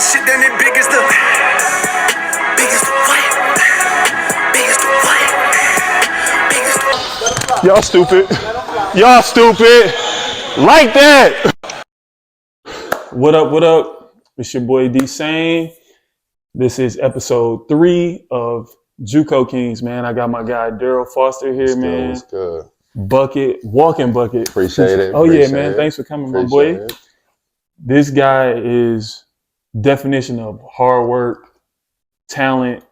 this shit, then it big as the what? Big as the what? Big as the Y'all stupid. Y'all stupid. Like that. What up, what up? It's your boy D-Sane. This is episode 3 of Juco Kings, man. I got my guy Darryl Foster here, man. What's good? Bucket, walking bucket. Appreciate it. Oh, Appreciate yeah, man. it. Thanks for coming, my boy. It. This guy is definition of hard work, talent,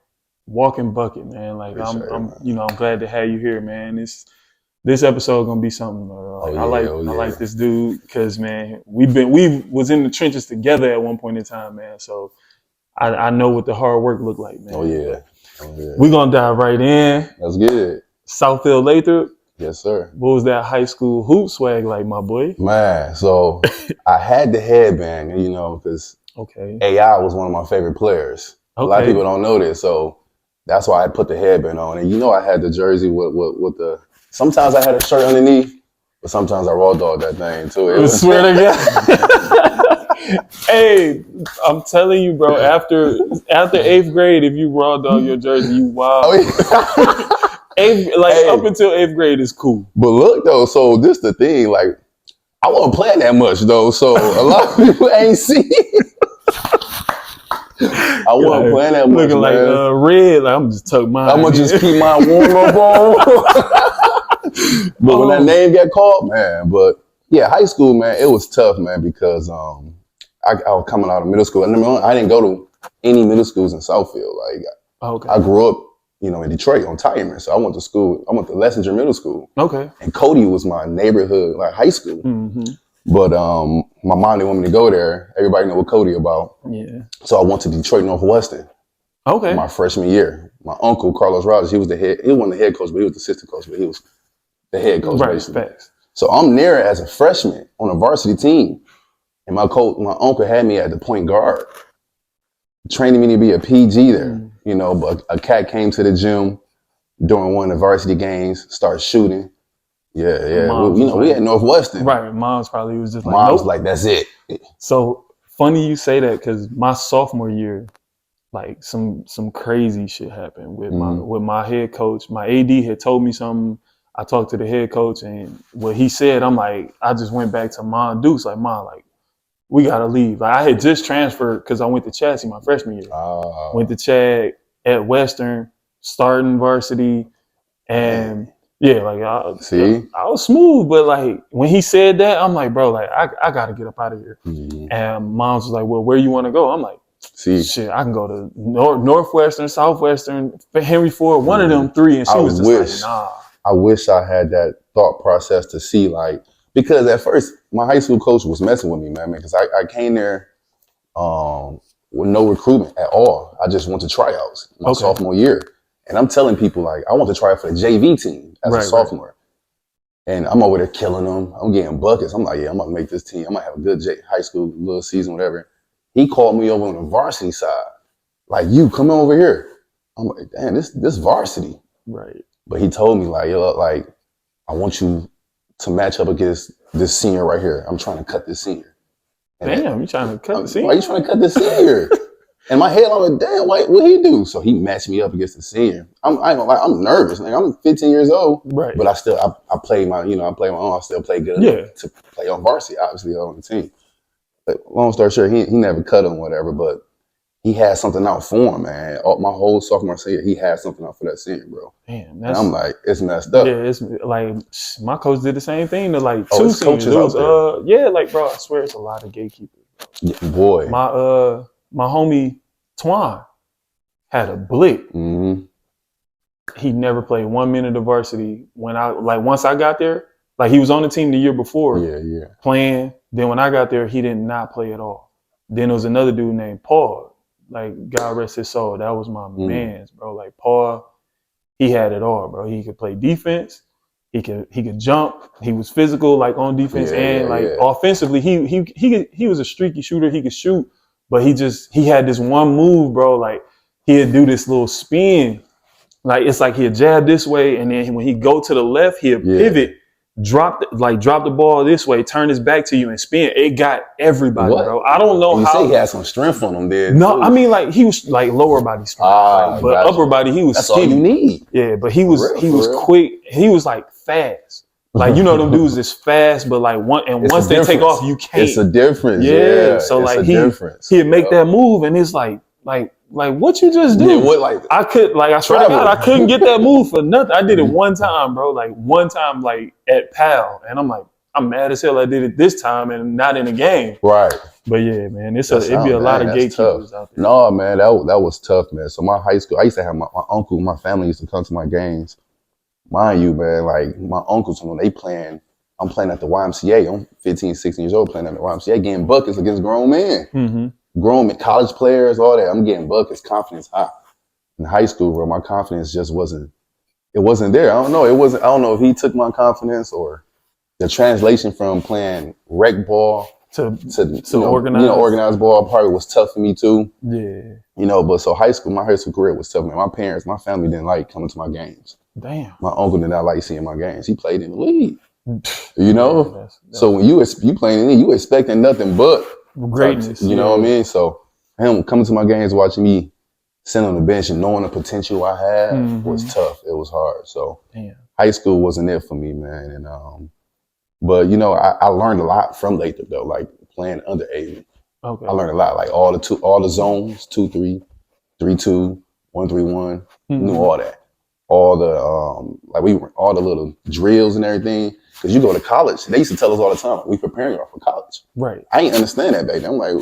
walking bucket, man. Like I'm glad to have you here, man. This episode gonna be something. I like this dude because, man, we was in the trenches together at one point in time, man. So I know what the hard work look like, man. Oh yeah. We're gonna dive right in. Let's get it. Southfield Lathrop. Yes, sir. What was that high school hoop swag like, my boy? Man, so I had the headband, because AI was one of my favorite players. A lot of people don't know this, so that's why I put the headband on. And I had the jersey with the. Sometimes I had a shirt underneath, but sometimes I raw dog that thing too. I swear to God. Hey, I'm telling you, bro. After 8th grade, if you raw dog your jersey, you wild. Oh, yeah. Up until 8th grade is cool. But look though, so this the thing, like I wasn't playing that much though, so a lot of people ain't see it. I wasn't playing that much. Looking like red, like I'm just tuck mine. I'm gonna just keep mine warm up on. But when that name got called, man. But yeah, high school, man, it was tough, man, because I was coming out of middle school. And I didn't go to any middle schools in Southfield. Like I grew up, in Detroit on Tireman. So I went to school. I went to Lessinger Middle School. Okay. And Cody was my neighborhood, like high school. Mm-hmm. But my mom didn't want me to go there. Everybody know what Cody about. Yeah. So I went to Detroit Northwestern. Okay. My freshman year. My uncle, Carlos Rogers, he was the head. He wasn't the head coach, but he was the assistant coach. But he was the head coach, basically. Facts. So I'm there as a freshman on a varsity team. And my uncle had me at the point guard, training me to be a PG there. But a cat came to the gym during one of the varsity games, started shooting. Yeah. We had Northwestern. Right. Mom's probably was just like, Mom's like, that's it. So funny you say that, because my sophomore year, like some crazy shit happened with my head coach. My AD had told me something. I talked to the head coach, and what he said, I'm like, I just went back to Mom Dukes, like, Mom, like, we gotta leave. Like, I had just transferred because I went to Chassis my freshman year. Went to Chad at Western, starting varsity, and I was smooth. But like when he said that, I'm like, bro, like I gotta get up out of here. Mm-hmm. And Mom's was like, well, where you want to go? I'm like, shit, I can go to Northwestern, Southwestern, Henry Ford, one of them three. And she was just like, nah. I wish I had that thought process to see, like, because at first my high school coach was messing with me, man, because I came there with no recruitment at all. I just went to tryouts my sophomore year. And I'm telling people, like, I want to try out for the JV team as a sophomore. Right. And I'm over there killing them. I'm getting buckets. I'm like, I'm going to make this team. I'm going to have a good high school little season, whatever. He called me over on the varsity side. Like, you, come over here. I'm like, damn, this varsity. Right. But he told me, like, I want you to match up against this senior right here. I'm trying to cut this senior. And damn, you trying to cut the senior? Why you trying to cut this senior? In my head, I'm like, damn, what he do? So he matched me up against the senior. I'm nervous. Like, I'm 15 years old, right? But I play my, I play my own. I still play good to play on varsity, obviously on the team. But long story short, he never cut him, whatever. But he had something out for him, man. My whole sophomore senior, he had something out for that senior, bro. Damn, and I'm like, it's messed up. Yeah, it's like my coach did the same thing to like two seniors. Bro, I swear it's a lot of gatekeepers. Yeah, boy, my homie Twan had a blick. Mm-hmm. He never played 1 minute of varsity. Once I got there, like he was on the team the year before, playing. Then when I got there, he did not play at all. Then there was another dude named Paul. Like, God rest his soul. That was my man's, bro. Like, Paul, he had it all, bro. He could play defense. He could jump. He was physical, like, on defense. Offensively, he was a streaky shooter. He could shoot. But he had this one move, bro. Like, he'd do this little spin. Like, it's like he'd jab this way. And then when he go to the left, he'd pivot. drop the ball this way, turn his back to you and spin. It got everybody, bro. I don't know you how. say he had some strength on him there. No, too. I mean like he was like lower body strength, but upper body he was That's skinny. all you need. Yeah, but he was quick. He was like fast. Like you know them dudes is fast, but like once they take off, you can't. It's a difference. Yeah. So like he'd make that move, and it's like what you just do? Yeah, what like I swear to God, I couldn't get that move for nothing. I did it one time, bro. Like one time, like at PAL, and I'm like, I'm mad as hell I did it this time and not in a game. Right. But yeah, man, it'd be a lot of gatekeepers out there. No, man, that was tough, man. So my high school, I used to have my uncle, my family used to come to my games. Mind you, man, like my uncles, when they playing, I'm playing at the YMCA. I'm 15, 16 years old playing at the YMCA, getting buckets against grown men. Mm-hmm. Grown men, college players, all that. I'm getting buckets, confidence high. In high school, bro, my confidence just wasn't there. I don't know if he took my confidence or the translation from playing rec ball to organized ball probably was tough for me too. Yeah. But so my high school career was tough, man. My family didn't like coming to my games. Damn. My uncle did not like seeing my games. He played in the league. That's so when you playing in the league, you expecting nothing but greatness. You know what I mean? So him coming to my games, watching me sit on the bench and knowing the potential I had was tough. It was hard. So high school wasn't it for me, man. And but I learned a lot from Lathrop though, like playing under AU. Okay. I learned a lot, like all the zones, 2-3, 3-2, 1-3-1. Knew all that. All the all the little drills and everything. Because you go to college, they used to tell us all the time, we preparing y'all for college. Right. I ain't understand that back then. I'm like,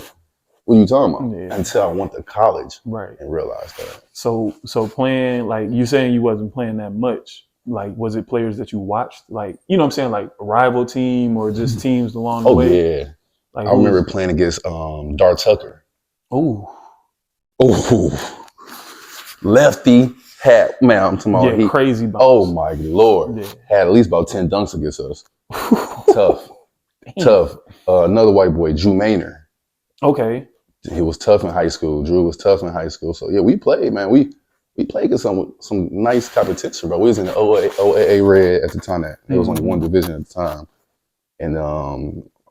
what are you talking about? Yeah. Until I went to college, right, and realized that. So playing, like you saying you wasn't playing that much. Like, was it players that you watched? Like, you know what I'm saying? Like a rival team or just teams along the way? Oh, yeah. Like, I remember playing against Dar Tucker. Ooh. Lefty. Man, I'm talking about crazy bounce. Oh my Lord. Yeah. Had at least about 10 dunks against us. Tough. Another white boy, Drew Maynard. Okay. He was tough in high school. Drew was tough in high school. So yeah, we played, man. We played against some nice competition, bro. We was in the OAA Red at the time. It was only one division at the time. And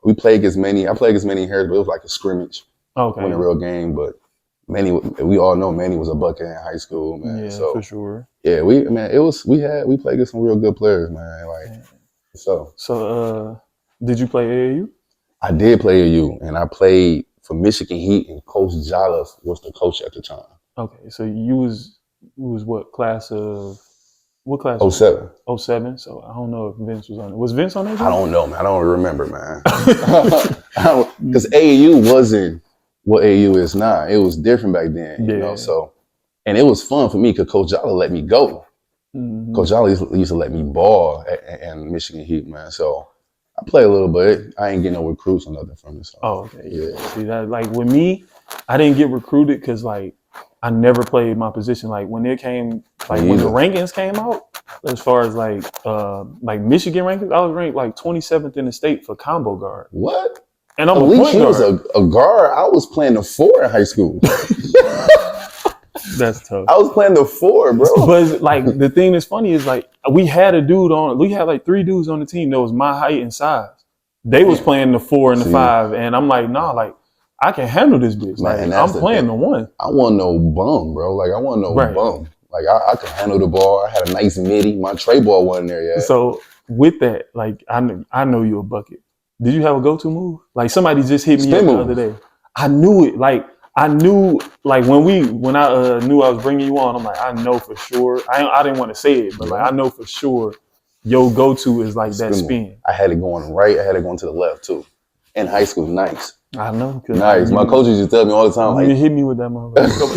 we played against Manny. I played against Manny Harris, but it was like a scrimmage. Okay. Wasn't a real game, but Manny, we all know Manny was a bucket in high school, man. Yeah, so, for sure. Yeah, we played against some real good players, man. Like, So, did you play AAU? I did play AAU, and I played for Michigan Heat, and Coach Jolliffe was the coach at the time. Okay, so you was what class? 07. 07. So I don't know if Vince was on it. Was Vince on it? I don't know, man. I don't remember, man. Because AAU wasn't what AAU is now. It was different back then, you know. So, and it was fun for me because Coach Jolliffe let me go. Mm-hmm. Coach Jolliffe used to let me ball at Michigan Heat, man. So I play a little bit. I ain't getting no recruits or nothing from it. So. Oh, okay. Yeah. See that, like with me, I didn't get recruited because like I never played my position. Like when it came, like when the rankings came out, as far as like Michigan rankings, I was ranked like 27th in the state for combo guard. What? And I'm at a least point you guard. was a guard. I was playing the 4 in high school. That's tough. I was playing the 4, bro. But like the thing that's funny is like we had like 3 dudes on the team that was my height and size. They was playing the 4 and the 5, and I'm like, nah, like I can handle this bitch. Like I'm playing the 1. I want no bum, bro. Like I want no bum. Like I could handle the ball. I had a nice midi. My tray ball wasn't there yet. So with that, like I know you a bucket. Did you have a go-to move? Like somebody just hit me up the other day. I knew it. Like I knew, like when I knew I was bringing you on, I'm like, I know for sure. I didn't want to say it, but like I know for sure your go-to is like that spin. I had it going right. I had it going to the left too. In high school, nice. I know. Nice. My coaches used to tell me all the time, like, you hit me with that motherfucker.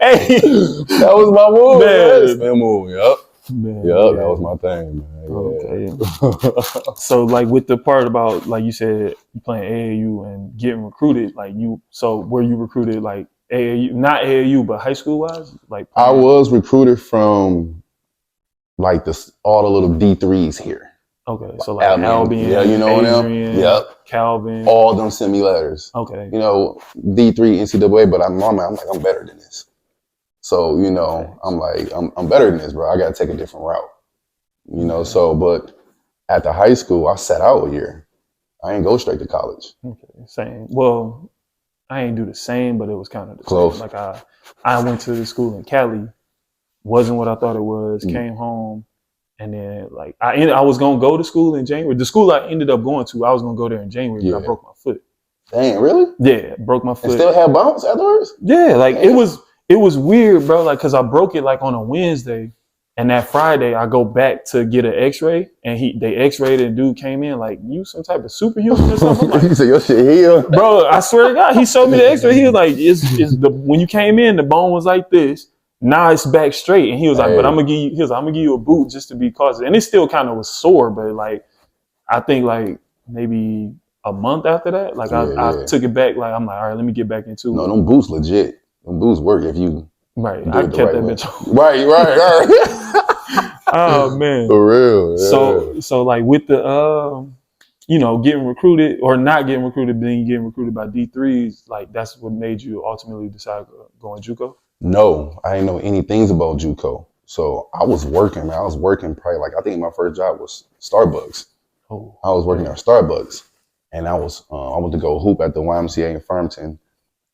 Hey, that was my move, man. Spin move, yup. That was my thing, man. Okay. So like with the part about, like you said, you playing AAU and getting recruited, like were you recruited like AAU, not AAU, but high school wise? Like I was recruited from like all the little D3s here. Okay, so like Albion, you know Adrian, them? Yep. Calvin. All them send me letters. Okay. You know, D3 NCAA, but I'm like, I'm better than this. So, you know, I'm like, I'm better than this, bro. I got to take a different route. You know, so but after high school, I sat out a year. I ain't go straight to college. Okay, same. Well, I ain't do the same, but it was kind of the Close. same. Like I went to the school in Cali, wasn't what I thought it was. Came home, and then like I was gonna go to school in January. The school I ended up going to, I was gonna go there in January, but I broke my foot. Dang, really? Yeah, broke my foot. And still had bumps afterwards? Yeah, like it was weird, bro. Like, cause I broke it like on a Wednesday, and that Friday I go back to get an X-ray, and they X-rayed and dude came in like, you some type of superhuman or something. I'm like, he said your shit healed, bro. I swear to God, he showed me the X-ray. He was like, when you came in, the bone was like this. Now it's back straight, and he was like, but I'm gonna give you a boot just to be cautious. And it still kind of was sore, but like I think like maybe a month after that, like I took it back. Like I'm like, all right, let me get back into it. No, them boots legit. Them boots work if you right. I kept that bitch on. Right. Oh man, For real. Yeah. So like with the getting recruited or not getting recruited, but then getting recruited by D3s, like that's what made you ultimately decide going JUCO? No, I didn't know any things about JUCO. So I was working, man. I was working probably like I think my first job was Starbucks. Oh, I was working at Starbucks, and I went to go hoop at the YMCA in Farmington,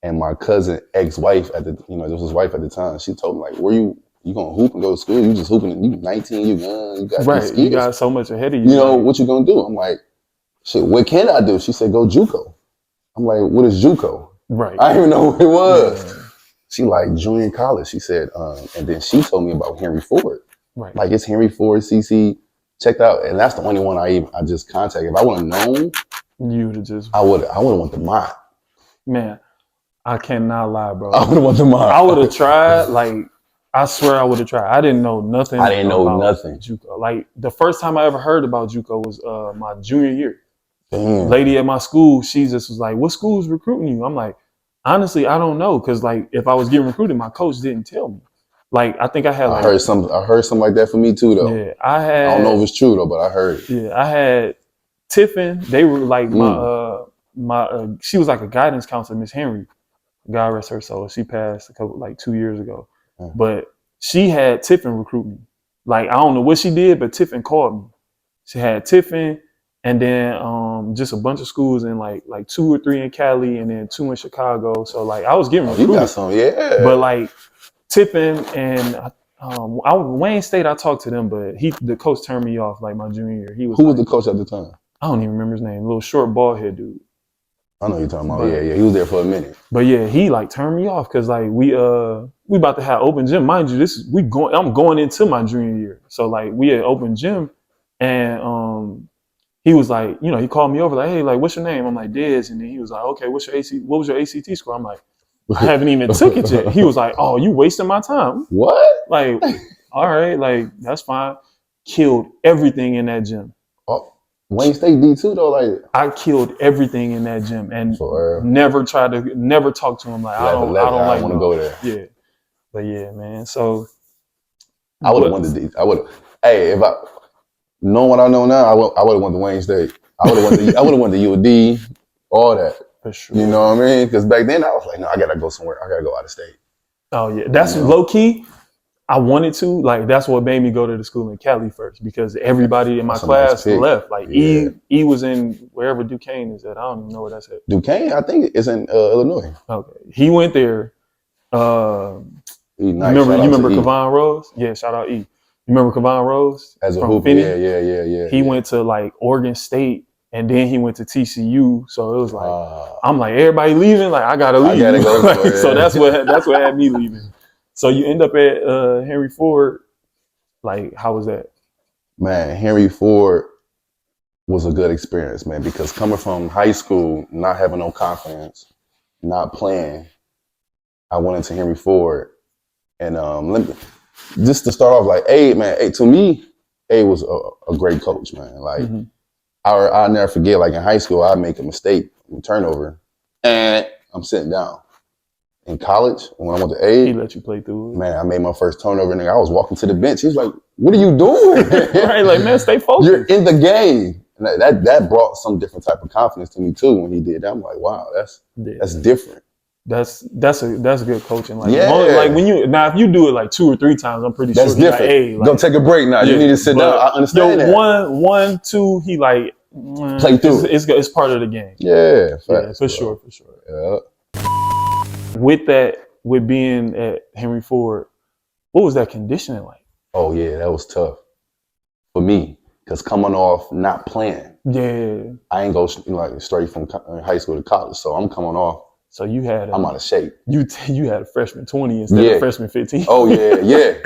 and my cousin ex-wife this was his wife at the time. She told me like, "Where you gonna hoop and go to school? You just hooping? You 19, you young, you got these skills. You got so much ahead of you. You know what you gonna do?" I'm like, "Shit, what can I do?" She said, "Go JUCO." I'm like, "What is JUCO?" Right. I didn't even know what it was. Yeah. She like junior college. She said, and then she told me about Henry Ford. Right. Like it's Henry Ford, CC. Checked out, and that's the only one I just contacted. If I would have known, you would have just. I would have went to mine. Man, I cannot lie, bro. I would have went to mine. I would have tried. Like I swear, I would have tried. I didn't know nothing. I didn't know nothing. JUCO. Like the first time I ever heard about JUCO was my junior year. Damn. Lady at my school, she just was like, "What school's recruiting you?" I'm like, honestly, I don't know, because like if I was getting recruited, my coach didn't tell me. Like I think I had. I heard something like that for me too, though. Yeah, I don't know if it's true though, but I heard. Yeah, I had Tiffin. They were like my she was like a guidance counselor, Miss Henry. God rest her soul. She passed 2 years ago. But she had Tiffin recruit me. Like I don't know what she did, but Tiffin called me. She had Tiffin, and then just a bunch of schools in like 2 or 3 in Cali, and then 2 in Chicago. So like I was getting recruited. You got some, yeah. But like Tiffin and Wayne State, I talked to them, but the coach turned me off like my junior year. He was. Who was the coach at the time? I don't even remember his name. Little short bald head dude. I know you're talking about. Yeah. He was there for a minute. But yeah, he like turned me off because like we about to have open gym. Mind you, I'm going into my junior year. So like we had open gym, and he was like, he called me over like, "Hey, like what's your name?" I'm like, "Dez," and then he was like, "Okay, what was your ACT score?" I'm like, "I haven't even took it yet." He was like, "Oh, you wasting my time." What? Like, all right, like that's fine. Killed everything in that gym. Oh, Wayne State D2 though, like I killed everything in that gym and never talk to him. Like I don't want to go there. Yeah, but yeah, man. So I would have went to D. I would. Hey, if I know what I know now, I would have went to Wayne State. I would have went to UD, all that. For sure. You know what I mean? Because back then I was like, no, I gotta go somewhere. I gotta go out of state. Oh yeah, that's low key. I wanted to, like, that's what made me go to the school in Cali first, because everybody in my class left. Like E was in wherever Duquesne is at. I don't even know where that's at. Duquesne, I think it's in Illinois. Okay, he went there. You remember Kavon Rose? Yeah, shout out E. You remember Kavon Rose? As a hooper, yeah. He went to like Oregon State, and then he went to TCU. So it was like, I'm like, everybody leaving, like I gotta leave. I gotta go. So that's what had me leaving. So you end up at Henry Ford. Like, how was that? Man, Henry Ford was a good experience, man, because coming from high school, not having no confidence, not playing, I went into Henry Ford, and just to start off, like, to me, A was a great coach, man. Like, I'll never forget, like in high school, I'd make a mistake, turnover, and I'm sitting down. In college, when I went to A, he let you play through it. Man, I made my first turnover, and I was walking to the bench. He was like, "What are you doing?" Right, like, man, stay focused. You're in the game. And that brought some different type of confidence to me too when he did that. I'm like, wow, that's different. That's good coaching. Like, Yeah. like when you now, if you do it like 2 or 3 times, I'm pretty That's sure he's different. like, hey, like, go take a break now. You need to sit down. I understand that. 1, 2, he like Play through. It's part of the game. Yeah, facts, for sure. Yeah. With being at Henry Ford, what was that conditioning like? Oh yeah, that was tough for me because coming off not playing. Yeah, I ain't go like straight from high school to college, so I'm coming off. So you had I'm out of shape. You had a freshman 20 instead of freshman 15. Oh yeah.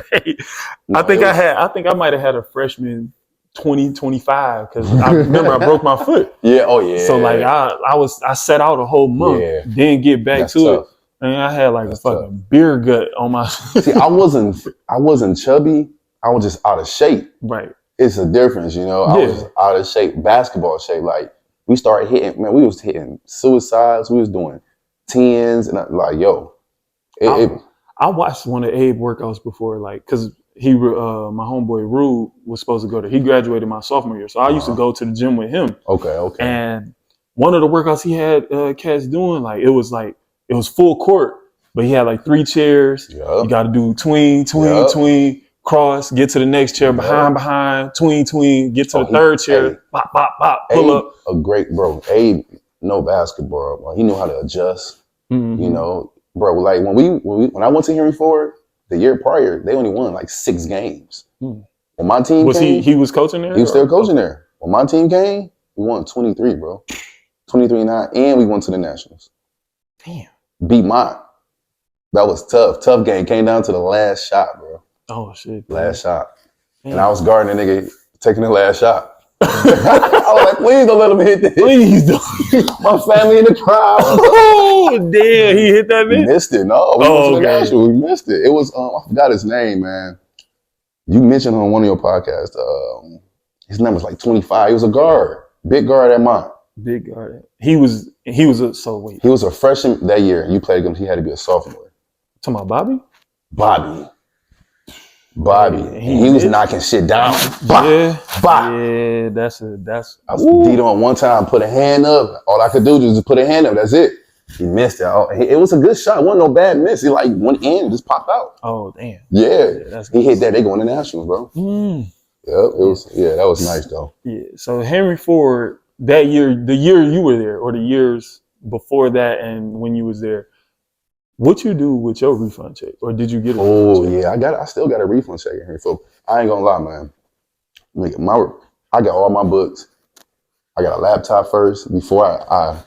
I think I might have had a freshman 20, 25 because I remember I broke my foot. Yeah. Oh yeah. So like I set out a whole month, didn't get back to tough. it. And I had like a fucking beer gut on my. See, I wasn't chubby. I was just out of shape. Right. It's a difference, you know. I was out of shape, basketball shape. Like we started hitting, man. We was hitting suicides. We was doing 10s, and I watched one of Abe workouts before, like, cause my homeboy Rue was supposed to go there. He graduated my sophomore year, so I used to go to the gym with him. Okay. And one of the workouts he had cats doing, like, it was full court, but he had like 3 chairs. Yep. You got to do tween, cross, get to the next chair, behind, tween, get to the third chair, pop, pull up. A great bro. Abe, no basketball. Bro. He knew how to adjust. Mm-hmm. You know, bro. Like when I went to Henry Ford the year prior, they only won like 6 games. When my team came, he was coaching there? He was still coaching there. When my team came, we won 23, bro. 23-9, and we went to the Nationals. Damn. Beat mine. That was tough. Tough game. Came down to the last shot, bro. Oh, shit. Last shot. Damn. And I was guarding the nigga taking the last shot. I was like, please don't let him hit this. Please don't. My family in the crowd. Oh, damn. He hit that bitch? Missed it. No, we went to the National. We missed it. It was, I forgot his name, man. You mentioned on one of your podcasts. His number was like 25. He was a guard. Big guard at mine. Big guard. He was He was a freshman that year. You played him. He had to be a sophomore. Talking about Bobby? Bobby. He was knocking shit down. Yeah, that's. I beat on one time, put a hand up. All I could do was just put a hand up. That's it. He missed it. It was a good shot. It wasn't no bad miss. He like went in and just popped out. Oh damn. Yeah, he hit that. They going to Nationals, bro. Yep. It was. Yeah, that was nice though. Yeah. So Henry Ford that year, the year you were there, or the years before that, and when you was there. What you do with your refund check, or did you get a refund check? Yeah, I still got a refund check in here. So I ain't gonna lie, man. I got all my books. I got a laptop first before I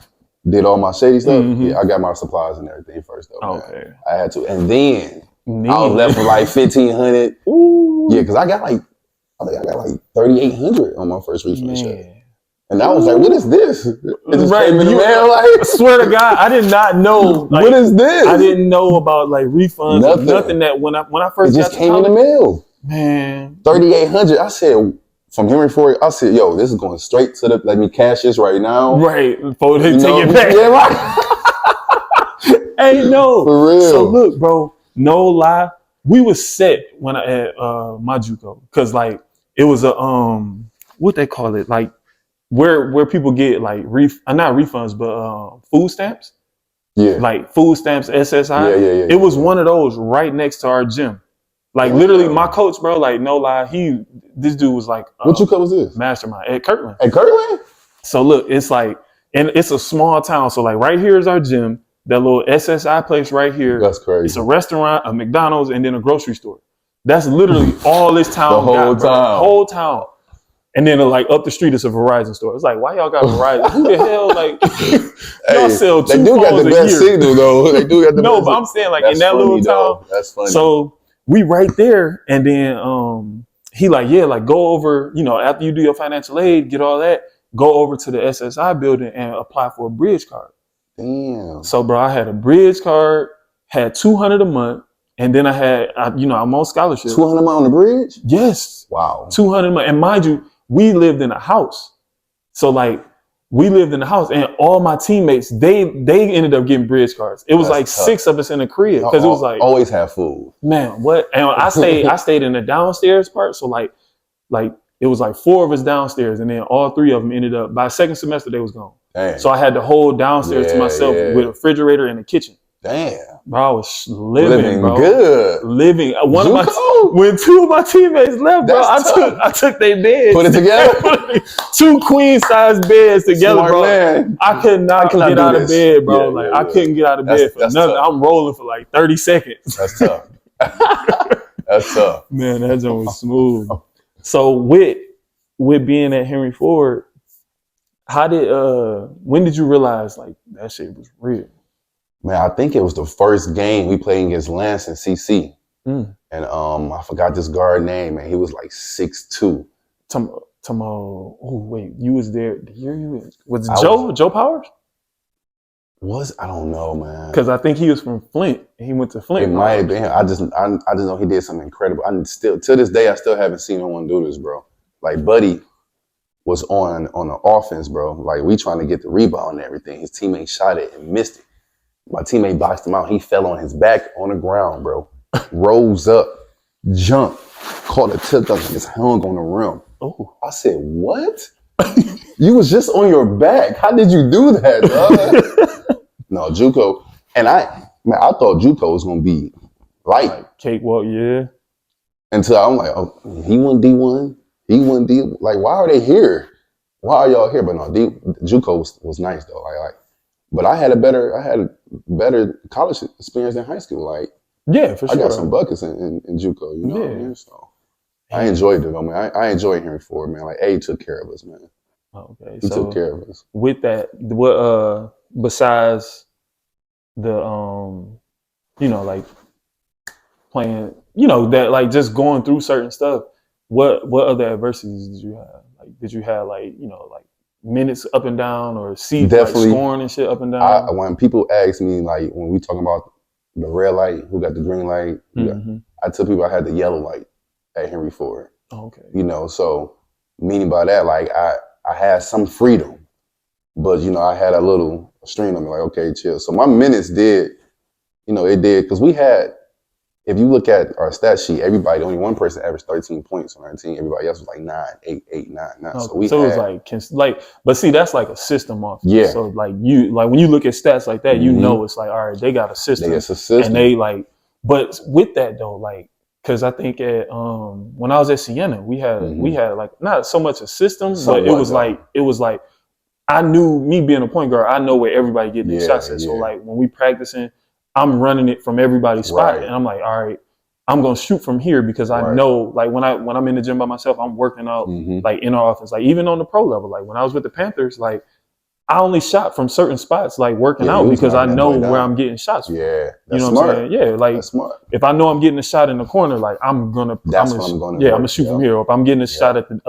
did all my shady stuff. Mm-hmm. Yeah, I got my supplies and everything first though. Okay, man. I had to, and then I was left with like $1,500. Ooh. Yeah, because I think I got like $3,800 on my first refund check. And I was like, what is this? It just came in the mail, like, I swear to God, I did not know. Like, what is this? I didn't know about like refunds. Nothing that when I first it just came in the mail. Man. $3,800. I said, from Henry Ford, I said, yo, this is going straight to let me cash this right now. Right. Before they take it back. Yeah, right. Hey, no. For real. So look, bro, no lie. We was set when I had my Juco. Cause like it was a what they call it, like where people get like not refunds, but food stamps. Yeah. Like food stamps, SSI. Yeah. It was one of those right next to our gym. Like literally my coach, bro, like no lie, this dude was like what Juco was this? Mastermind at Kirtland. At Kirtland? So look, it's like, and it's a small town. So like right here is our gym, that little SSI place right here. That's crazy. It's a restaurant, a McDonald's, and then a grocery store. That's literally all this town got, bro. The whole town. And then like up the street is a Verizon store. It's like, why y'all got Verizon? Who the hell like y'all sell 2 phones a year? They do got the best signal though. They do got the best. But I'm saying like in that little town. That's funny. So we right there, and then he like, yeah, like go over, after you do your financial aid, get all that, go over to the SSI building and apply for a bridge card. Damn. So bro, I had a bridge card, had $200 a month. And then I'm on scholarship. $200 a month on the bridge? Yes. Wow. $200 a month. And mind you, we lived in a house. So like we lived in the house, and all my teammates, they ended up getting bridge cards. It was like tough. 6 of us in the crib. Because it was like always have food. Man, what? And I stayed in the downstairs part. So like it was like 4 of us downstairs, and then all 3 of them ended up by second semester they was gone. Dang. So I had the whole downstairs to myself with a refrigerator and a kitchen. Damn. Bro, I was living bro. Good. Living. Juco? When 2 of my teammates left, bro, That's tough. I took their beds. Put it together? 2 queen-size beds together, Smart bro. man. I could not get out of bed, bro. I couldn't get out of bed for nothing. Tough. I'm rolling for like 30 seconds. That's tough. That's tough. Man, that joint was smooth. So with being at Henry Ford, when did you realize like that shit was real? Man, I think it was the first game we played against Lance and CC. And I forgot this guard name, man. He was like 6'2". Oh wait, you was there the year you was Joe Powers? I don't know, man. Because I think he was from Flint. He went to Flint. It might have been him. I just know he did something incredible. To this day, I still haven't seen no one do this, bro. Like Buddy was on the offense, bro. Like we trying to get the rebound and everything. His teammate shot it and missed it. My teammate boxed him out. He fell on his back on the ground, bro. Rose up, jumped, caught a tip up and just hung on the rim. Oh, I said, what? You was just on your back. How did you do that, dog? No, Juco. And I thought Juco was gonna be light. Like cakewalk, yeah. Until I'm like, oh, he won D1. He won D. Like, why are they here? Why are y'all here? But no, Juco was nice though. Like, but I had a better college experience than high school. Like, yeah, for sure. I got some buckets in Juco, you know what I mean? So I enjoyed it though, man. I enjoyed Henry Ford, man. Like, A took care of us, man. Okay. He took care of us. With that, what besides the like playing, that like just going through certain stuff, what other adversities did you have? Like did you have like minutes up and down or seats like scoring and shit up and down? When people ask me like when we talk about the red light, who got the green light, I tell people I had the yellow light at Henry Ford. Oh, okay. So meaning by that, like I had some freedom, but I had a little string on me, like, okay, chill. So my minutes did, it did, because we had, if you look at our stat sheet, only one person averaged 13 points on our team. Everybody else was like 9, 8, 9, 9. Okay. So it was but see, that's like a system off. Yeah. So when you look at stats like that, it's like, all right, they got a system. It's a system. And but with that though, like, because I think at when I was at Siena, we had like not so much a system, but it was like I knew, me being a point guard, I know where everybody getting their shots at. So like when we practicing, I'm running it from everybody's spot, and I'm like, all right, I'm gonna shoot from here because I know, like when I'm in the gym by myself, I'm working out like in our office, like even on the pro level. Like when I was with the Panthers, like I only shot from certain spots, like working out, because I know where I'm getting shots from. Yeah, you know smart. what I'm saying? Yeah, like that's smart. If I know I'm getting a shot in the corner, like I'm gonna shoot from here. Or if I'm getting a shot at the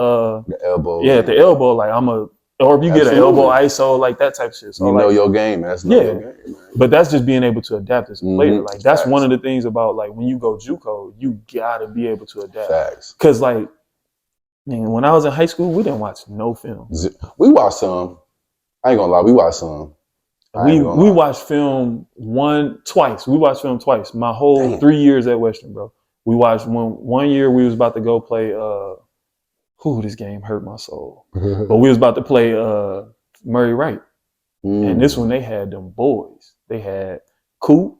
elbow, at the elbow, like or if you get an elbow ISO, like that type of shit. So know your game, man. That's your game, man. But that's just being able to adapt as a player. Like that's one of the things about like when you go Juco, you gotta be able to adapt. Facts. Cause like, man, when I was in high school, we didn't watch no film. We watched some. I ain't gonna lie, we watched some. We watched film twice. We watched film twice. My whole 3 years at Western, bro. We watched one year we was about to go play this game hurt my soul. But we was about to play Murray Wright. And this one they had them boys. They had Coop,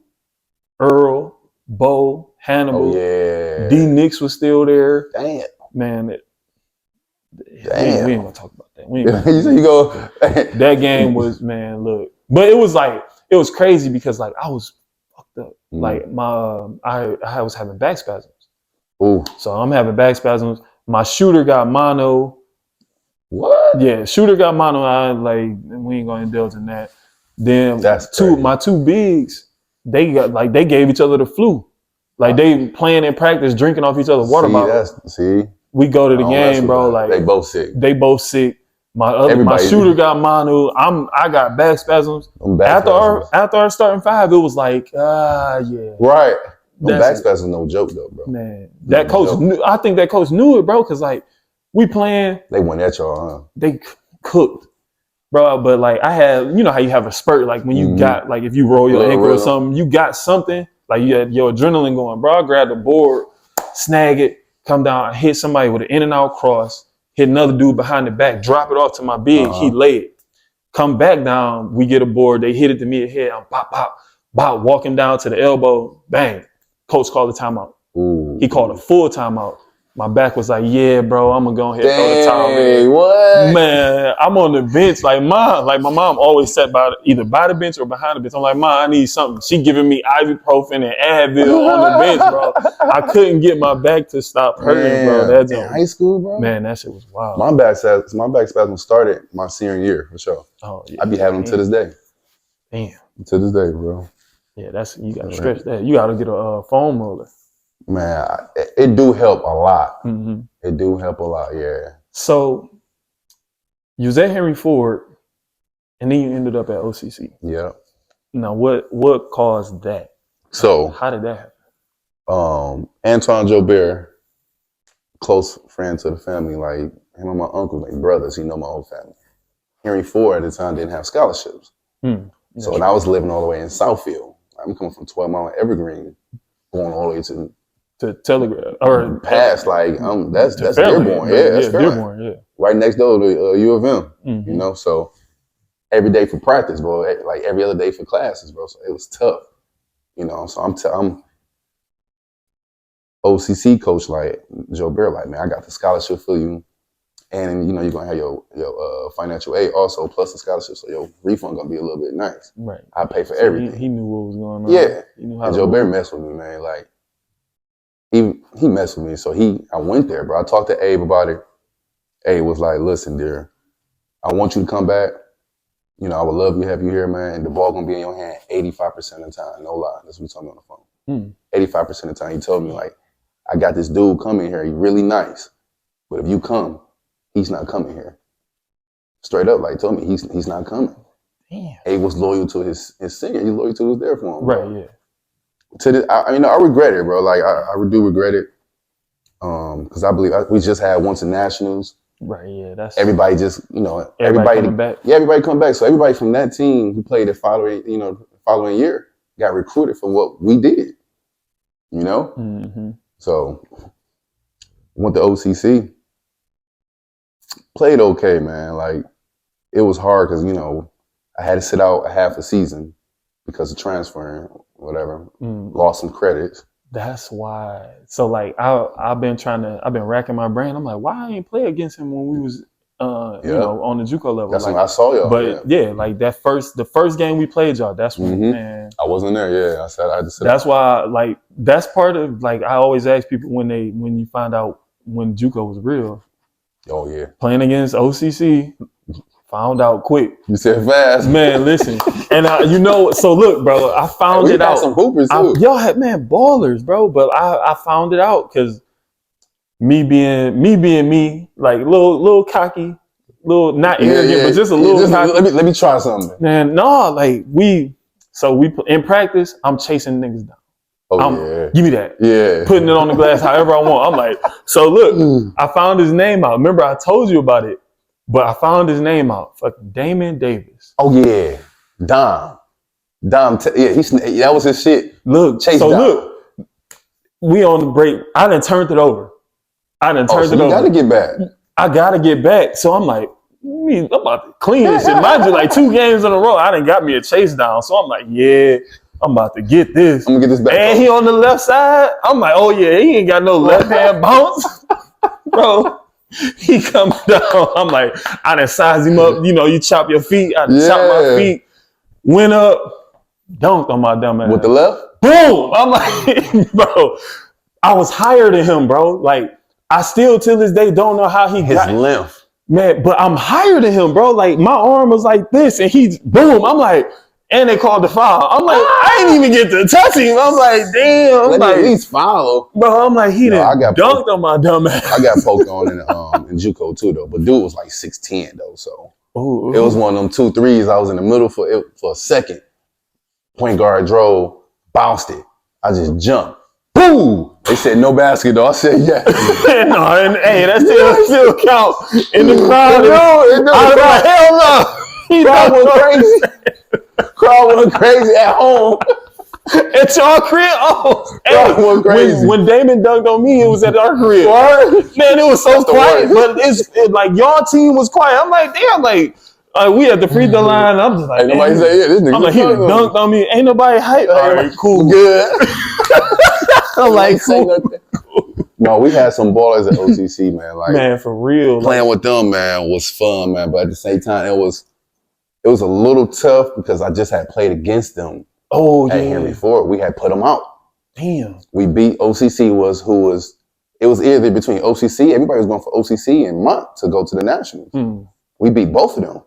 Earl, Bo, Hannibal. Oh, yeah. D Nix was still there. Damn. Man, we ain't gonna talk about that. That game was, man, look. But it was crazy because like I was fucked up. Like I was having back spasms. Ooh. So I'm having back spasms. My shooter got mono. What? Yeah, shooter got mono. We ain't gonna indulge in that. Then my two bigs, they gave each other the flu. Like they playing in practice, drinking off each other's water bottles. We go to the game, bro. Like they both sick. My shooter got mono. I got back spasms. After our starting five, it was like, yeah. Right. Back spasms no joke though, bro. Man, that coach knew. I think that coach knew it, bro. Cause like we playing. They went at y'all, huh? They cooked, bro. But like I had, how you have a spurt, like when you got, like if you roll your ankle or something, you got something. Like you had your adrenaline going, bro. I grabbed the board, snag it, come down, hit somebody with an in and out cross, hit another dude behind the back, drop it off to my big, he lay it. Come back down, we get a board, they hit it to me ahead, I'm pop. About walking down to the elbow, bang. Coach called a timeout. Ooh. He called a full timeout. My back was like, yeah, bro, I'm gonna go ahead and throw the towel Dang, in. what? Man, I'm on the bench. Like my mom always sat either by the bench or behind the bench. I'm like, Mom, I need something. She giving me ibuprofen and Advil on the bench, bro. I couldn't get my back to stop hurting, bro. That's in high school, bro. Man, that shit was wild. My back spasm started my senior year for sure. Oh yeah. I be having them to this day. Damn. To this day, bro. Yeah, you gotta stretch that. You gotta get a foam roller. Man, it do help a lot. Mm-hmm. It do help a lot, yeah. So you was at Henry Ford, and then you ended up at OCC. Yeah. Now, what caused that? So how did that happen? Antoine Jobert, close friend to the family, like him and my uncle, like brothers. He know my whole family. Henry Ford at the time didn't have scholarships, so when I was living all the way in Southfield, I'm coming from 12 Mile Evergreen, going all the way to Telegraph or past, like that's Dearborn, that's Dearborn, yeah, right next door to U of M. Mm-hmm. You know, so every day for practice, bro, like every other day for classes, bro. So it was tough, you know. So I'm OCC coach, like Joe Bear, like, man, I got the scholarship for you, and you know you're gonna have your financial aid also plus the scholarship, so your refund gonna be a little bit nice. Right, I pay for everything. He knew what was going on. Yeah, he knew how. And Joe Bear messed with me, man. Like he messed with me, so I went there, bro. I talked to Abe about it. Abe was like, "Listen, dear, I want you to come back. You know, I would love to have you here, man. And the ball gonna be in your hand 85% of the time. No lie. That's what he told me on the phone. 85% of the time, he told me, like, I got this dude coming here. He's really nice, but if you come, he's not coming here. Straight up, like, he told me he's not coming. Damn. Abe was loyal to his singer. He's loyal to who was there for him. Bro. Right. Yeah. To this, I regret it, bro. Like, I do regret it, because I believe we just had once in nationals. Right, yeah, that's everybody. Just everybody coming back. Yeah, everybody come back. So everybody from that team who played the following year got recruited for what we did. You know, So went to OCC, played okay, man. Like it was hard because I had to sit out a half a season because of transferring, whatever. Lost some credits. That's why. So like I've been racking my brain. I'm like, why I ain't play against him when we was on the JUCO level? That's like, when I saw y'all. But like the first game we played y'all, that's when man. I wasn't there, yeah. I just that's why like that's part of like I always ask people when you find out when JUCO was real. Oh yeah. Playing against OCC. Found out quick. You said fast. Man, listen. And so look, bro, I found it out. Some hoopers too. Y'all had ballers, bro. But I found it out because me being me, like little cocky, little not arrogant, but just a little cocky. Let me try something. Man, no, like we in practice, I'm chasing niggas down. Give me that. Yeah. Putting it on the glass however I want. I'm like, so look, I found his name out. Remember I told you about it. But I found his name out. Fucking Damon Davis. Oh yeah, Dom. That was his shit. Look, we on the break. I done turned it over. You gotta get back. I gotta get back. So I'm like, I'm about to clean this shit. Mind you, like 2 games in a row, I done got me a chase down. So I'm like, yeah, I'm about to get this. I'm gonna get this back. And he on the left side. I'm like, oh yeah, he ain't got no left hand bounce, bro. He comes down. I'm like, I done size him up. You chop your feet. I done chop my feet. Went up, dunked on my dumb ass. With the left? Boom! I'm like, bro, I was higher than him, bro. Like, I still till this day don't know how he got his length. Man, but I'm higher than him, bro. Like, my arm was like this, and he's boom. I'm like, and they called the foul. I'm like, I didn't even get to touch him. I'm like, damn. Let me at least foul. Bro, I'm like, he done dunked on my dumb ass. I got poked on in JUCO too, though. But dude was like 6'10", though. So it was one of them 2 threes. I was in the middle for a second. Point guard drove, bounced it. I just jumped. Boom! They said no basket, though. I said yes. No, and hey, that still count in the crowd. I was like, hell no. Crowd went crazy. Crowd went crazy at home. At your crib? Oh, hey, crazy. When Damon dunked on me, it was at our crib. What? Man, it was so quiet. But it's like y'all team was quiet. I'm like, damn, like We at the free throw line. I'm just like, Ain't nobody say, yeah, this nigga. I'm like, he dunked on me. Ain't nobody hype. All right, cool. Good. I'm like, cool. No, we had some ballers at OCC, man. Like, man, for real. Playing with them, man, was fun, man. But at the same time, it was a little tough because I just had played against them. Oh, at yeah. Henry Ford. We had put them out. Damn. We beat OCC it was either between OCC, everybody was going for OCC and Mont to go to the Nationals. We beat both of them.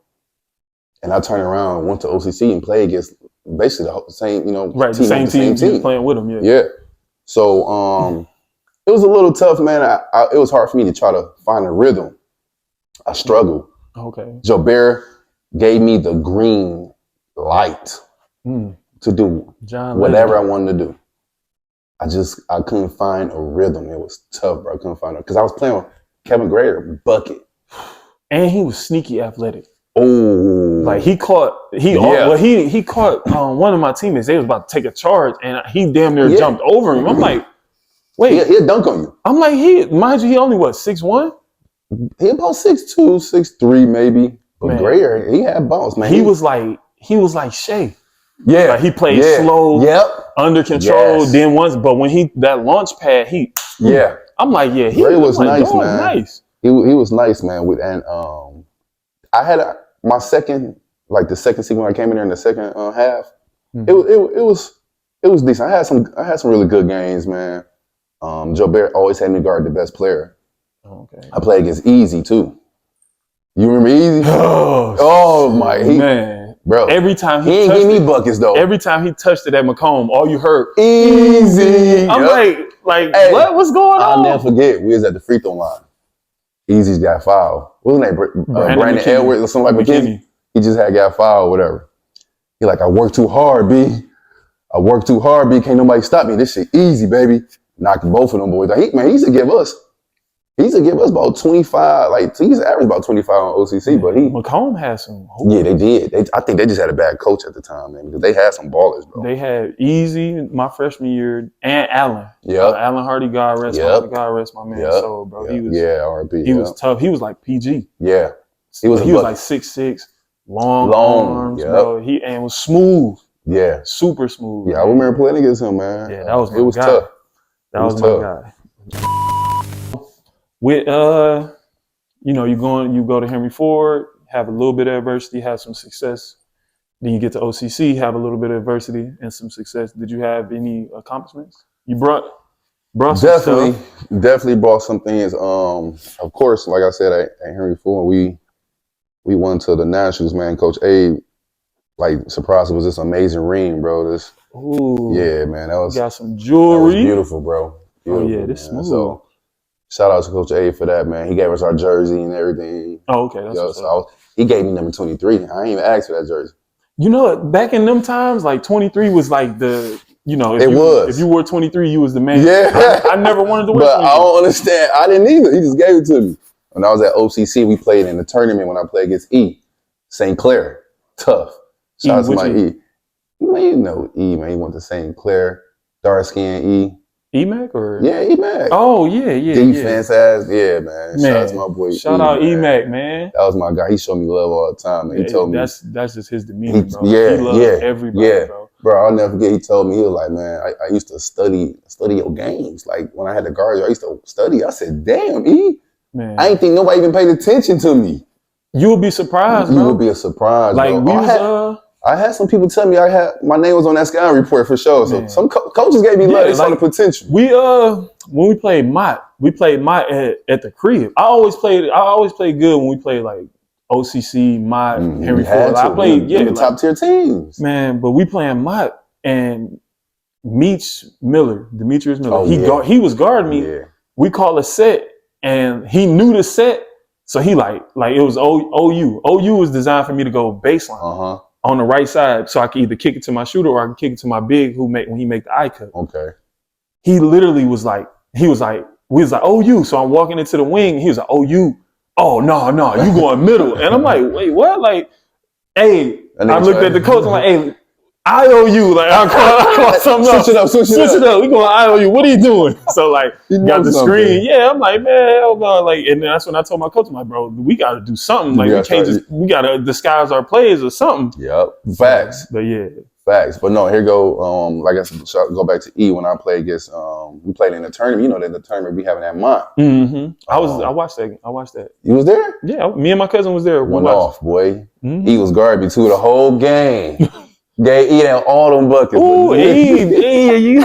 And I turned around, went to OCC and played against basically the same, right, the same team. You was playing with them, yeah. Yeah. So it was a little tough, man. It was hard for me to try to find a rhythm. I struggled. Okay. Jobert gave me the green light to do whatever I wanted to do. I couldn't find a rhythm. It was tough, bro. I couldn't find it because I was playing with Kevin Grader, bucket, and he was sneaky athletic. Oh, like he caught one of my teammates. They was about to take a charge, and he damn near jumped over him. I'm like, wait, he'll dunk on you. I'm like, mind you, he only 6'1"? He about 6'2", 6'3", maybe. But Grader, he had balls, man. He was like Shea. Yeah, like he played slow, under control. Then but when that launch pad, I'm like, he was nice, man. Nice. He was nice, man. I had my second season when I came in there in the second half. It was decent. I had some really good games, man. Jobert always had me guard the best player. Okay. I played against Easy too. You remember Easy? Oh my man. Bro, every time he ain't give me buckets though. Every time he touched it at Macomb, all you heard Easy. I'm like, hey, what's going on? I'll never forget. We was at the free throw line. Easy's got fouled. What was his name? Brandon Edwards or something like McKinney. He just got fouled, whatever. He like, I worked too hard, B. Can't nobody stop me. This shit easy, baby. Knocked both of them boys. He used to give us about 25. Like he used to average about 25 on OCC, but Macomb had some. Yeah, they did. I think they just had a bad coach at the time, man, because they had some ballers, bro. They had Easy my freshman year and Allen. Yeah, Allen Hardy, God rest my man soul, bro. He was RIP. He was tough. He was like PG. Yeah, he was like 6'6", long arms, bro. He was smooth. Yeah, super smooth. Yeah, man. I remember playing against him, man. Yeah, that was my guy. It was tough. That was my guy. With you go to Henry Ford, have a little bit of adversity, have some success. Then you get to OCC, have a little bit of adversity and some success. Did you have any accomplishments? You brought some stuff. Definitely brought some things. Of course, like I said, at Henry Ford, we went to the Nationals, man. Coach A, surprised it was this amazing ring, bro. Yeah, man. That was got some jewelry. That was beautiful, bro. Beautiful, this smooth. So, shout out to Coach A for that, man. He gave us our jersey and everything. Oh, okay. That's he gave me number 23. I ain't even asked for that jersey. You know what? Back in them times, 23 was like the, if you wore 23, you was the man. Yeah. I never wanted to wear 23. But I don't understand. I didn't either. He just gave it to me. When I was at OCC, we played in the tournament when I played against St. Clair. Tough. Shout out to my E. You know E, man. He went to St. Clair. Dark skin E-Mac or? Yeah, E-Mac. Oh, yeah. Defense ass. Yeah, man. Shout out to my boy Shout out E-Mac, man. That was my guy. He showed me love all the time, man. He told me. That's just his demeanor, bro. He loved everybody, bro. Bro, I'll never forget. He told me, he was like, man, I used to study your games. Like, when I had to guard you, I used to study. I said, damn, E. Man. I ain't think nobody even paid attention to me. You would be surprised, bro. You would be a surprise, like, bro. I had some people tell me my name was on that scouting report for sure. So some coaches gave me love. They saw the potential. When we played Mott at the crib. I always played good when we played OCC, Mott, Henry Ford. I played the top tier teams. Man, but we playing Mott and Demetrius Miller. He was guarding me. Yeah. We called a set and he knew the set. So he it was OU. OU was designed for me to go baseline. On the right side, so I could either kick it to my shooter or I could kick it to my big when he make the eye cut. Okay. He literally was like, we was like, OU. So I'm walking into the wing. He was like, OU. Oh, no, you going middle. And I'm like, wait, what? I looked at the coach. I'm like, hey, IOU, like I call something else. Switch it up. We going IOU. What are you doing? So like, got the something. screen. Yeah, I'm like, man, hell no. Like, and that's when I told my coach, I'm like, bro, we got to do something. Like, we can't just, we got to disguise our plays or something. Yep, facts. But yeah, facts. But no, here go. Like I said, go back to E when I played against. We played in the tournament. You know that the tournament we having at Mont. Mm-hmm. I watched that. You was there? Yeah, me and my cousin was there. Went off, boy. Mm-hmm. E was guarding me too the whole game. Gave E down all them buckets. Ooh, you.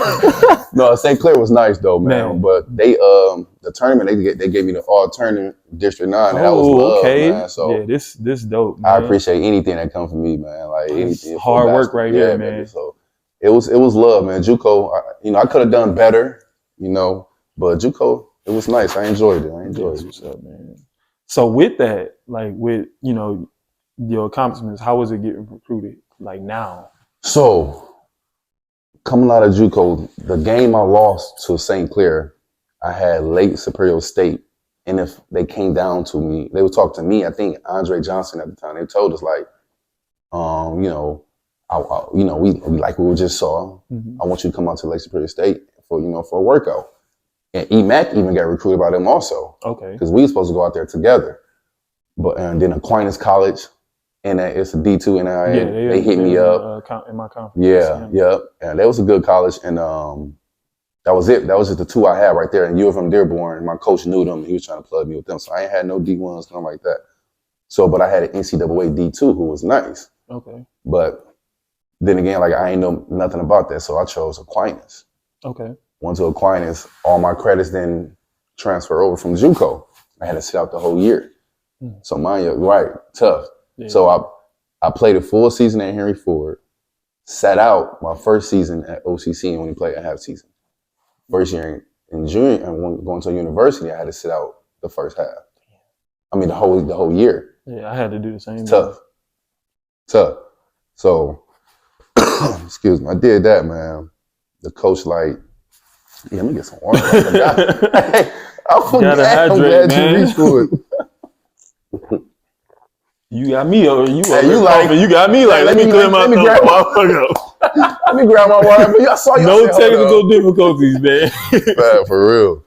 No, St. Clair was nice though, man. But they the tournament they gave me the all tournament District 9. And that was love, okay. Man. So yeah, this dope. Man. I appreciate anything that comes from me, man. Like anything. Hard work right here, man. Baby. So it was love, man. Juco, I could have done better, but Juco, it was nice. I enjoyed it. What's up, man? So with that, like with your accomplishments, how was it getting recruited? Like now. So coming out of Juco, the game I lost to St. Clair, I had Lake Superior State, and if they came down to me, they would talk to me. I think Andre Johnson at the time. They told us like, we like we just saw. Mm-hmm. I want you to come out to Lake Superior State for a workout. And E-Mac even got recruited by them also. Okay. Because we were supposed to go out there together. And then Aquinas College, and it's a D2, and they hit me up. In my conference. Yeah. And that was a good college. And that was it. That was just the two I had right there. And U of M Dearborn, my coach knew them. He was trying to plug me with them. So I ain't had no D1s, nothing like that. So, but I had an NCAA D2 who was nice. Okay. But then again, like I ain't know nothing about that. So I chose Aquinas. Okay. Went to Aquinas. All my credits then transfer over from Juco. I had to sit out the whole year. So mind you, right, tough. Yeah. So I played a full season at Henry Ford, sat out my first season at OCC and only played a half season. First year in junior and going to university, I had to sit out the first half. I mean the whole year. Yeah, I had to do the same. Tough. So excuse me, I did that, man. The coach like, yeah, let me get some water. I forgot. I'm glad you reached for it. You got me over. You got me like. Let me clear my throat. Let me grab my water. I saw you. No technical difficulties, man. Man, for real.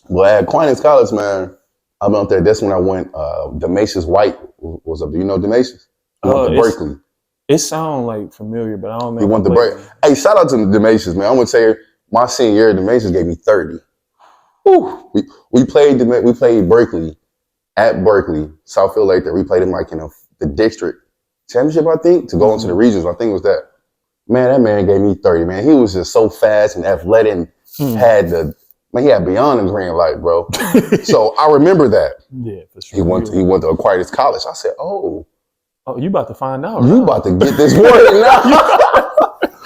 Well, at Aquinas College, man, I went up there. That's when I went. Demasius White was up there. You know Demasius? He went to Berkeley. It sounds like familiar, but I don't know. He went to Berkeley. Hey, shout out to Demasius, man. I'm gonna say my senior year, Demasius gave me 30. Whew. We played Berkeley. At Berkeley, Southfield Lake, that we played him like in the district championship, I think, to go into the regions. I think it was that. Man, that man gave me 30, man. He was just so fast and athletic and he had beyond the green light, bro. So I remember that. Yeah, for sure. He went to Aquinas College. I said, oh, you about to find out. You about to get this word now.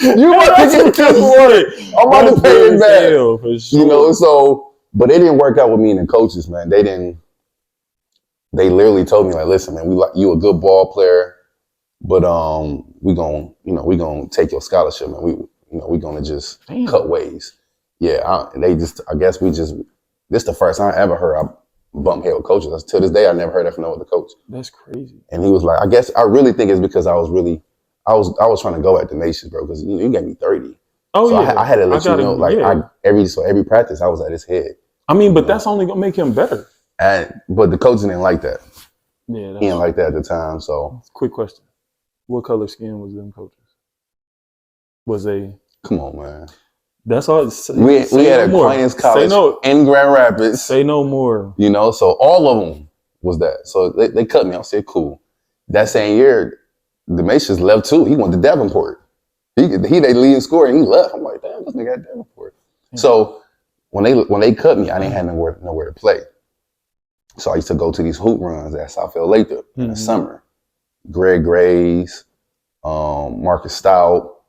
You about to get this word. I'm about to pay it back. For sure. So, but it didn't work out with me and the coaches, man. They literally told me like, listen, man, you a good ball player, but we gonna take your scholarship, man. We gonna just cut ways. Yeah, I guess this the first time I ever heard I bumped head with coaches. To this day, I never heard that from no other coach. That's crazy. And he was like, I really think it's because I was trying to go at the nation, bro, because you gave me 30. Oh so yeah, I had to let you know, like every practice I was at his head. I mean, but that's only gonna make him better. But the coaches didn't like that. Yeah, he didn't like that at the time. So, quick question: what color skin was them coaches? Was they? Come on, man. That's all. We had Aquinas College in Grand Rapids. Say no more. So all of them was that. So they cut me. I said, cool. That same year, Demasius left too. He went to Davenport. They lead in scoring. He left. I'm like, damn, this nigga at Davenport. Yeah. So when they cut me, I didn't have nowhere to play. So I used to go to these hoop runs at Southfield Lake in the summer. Greg Grays, Marcus Stout,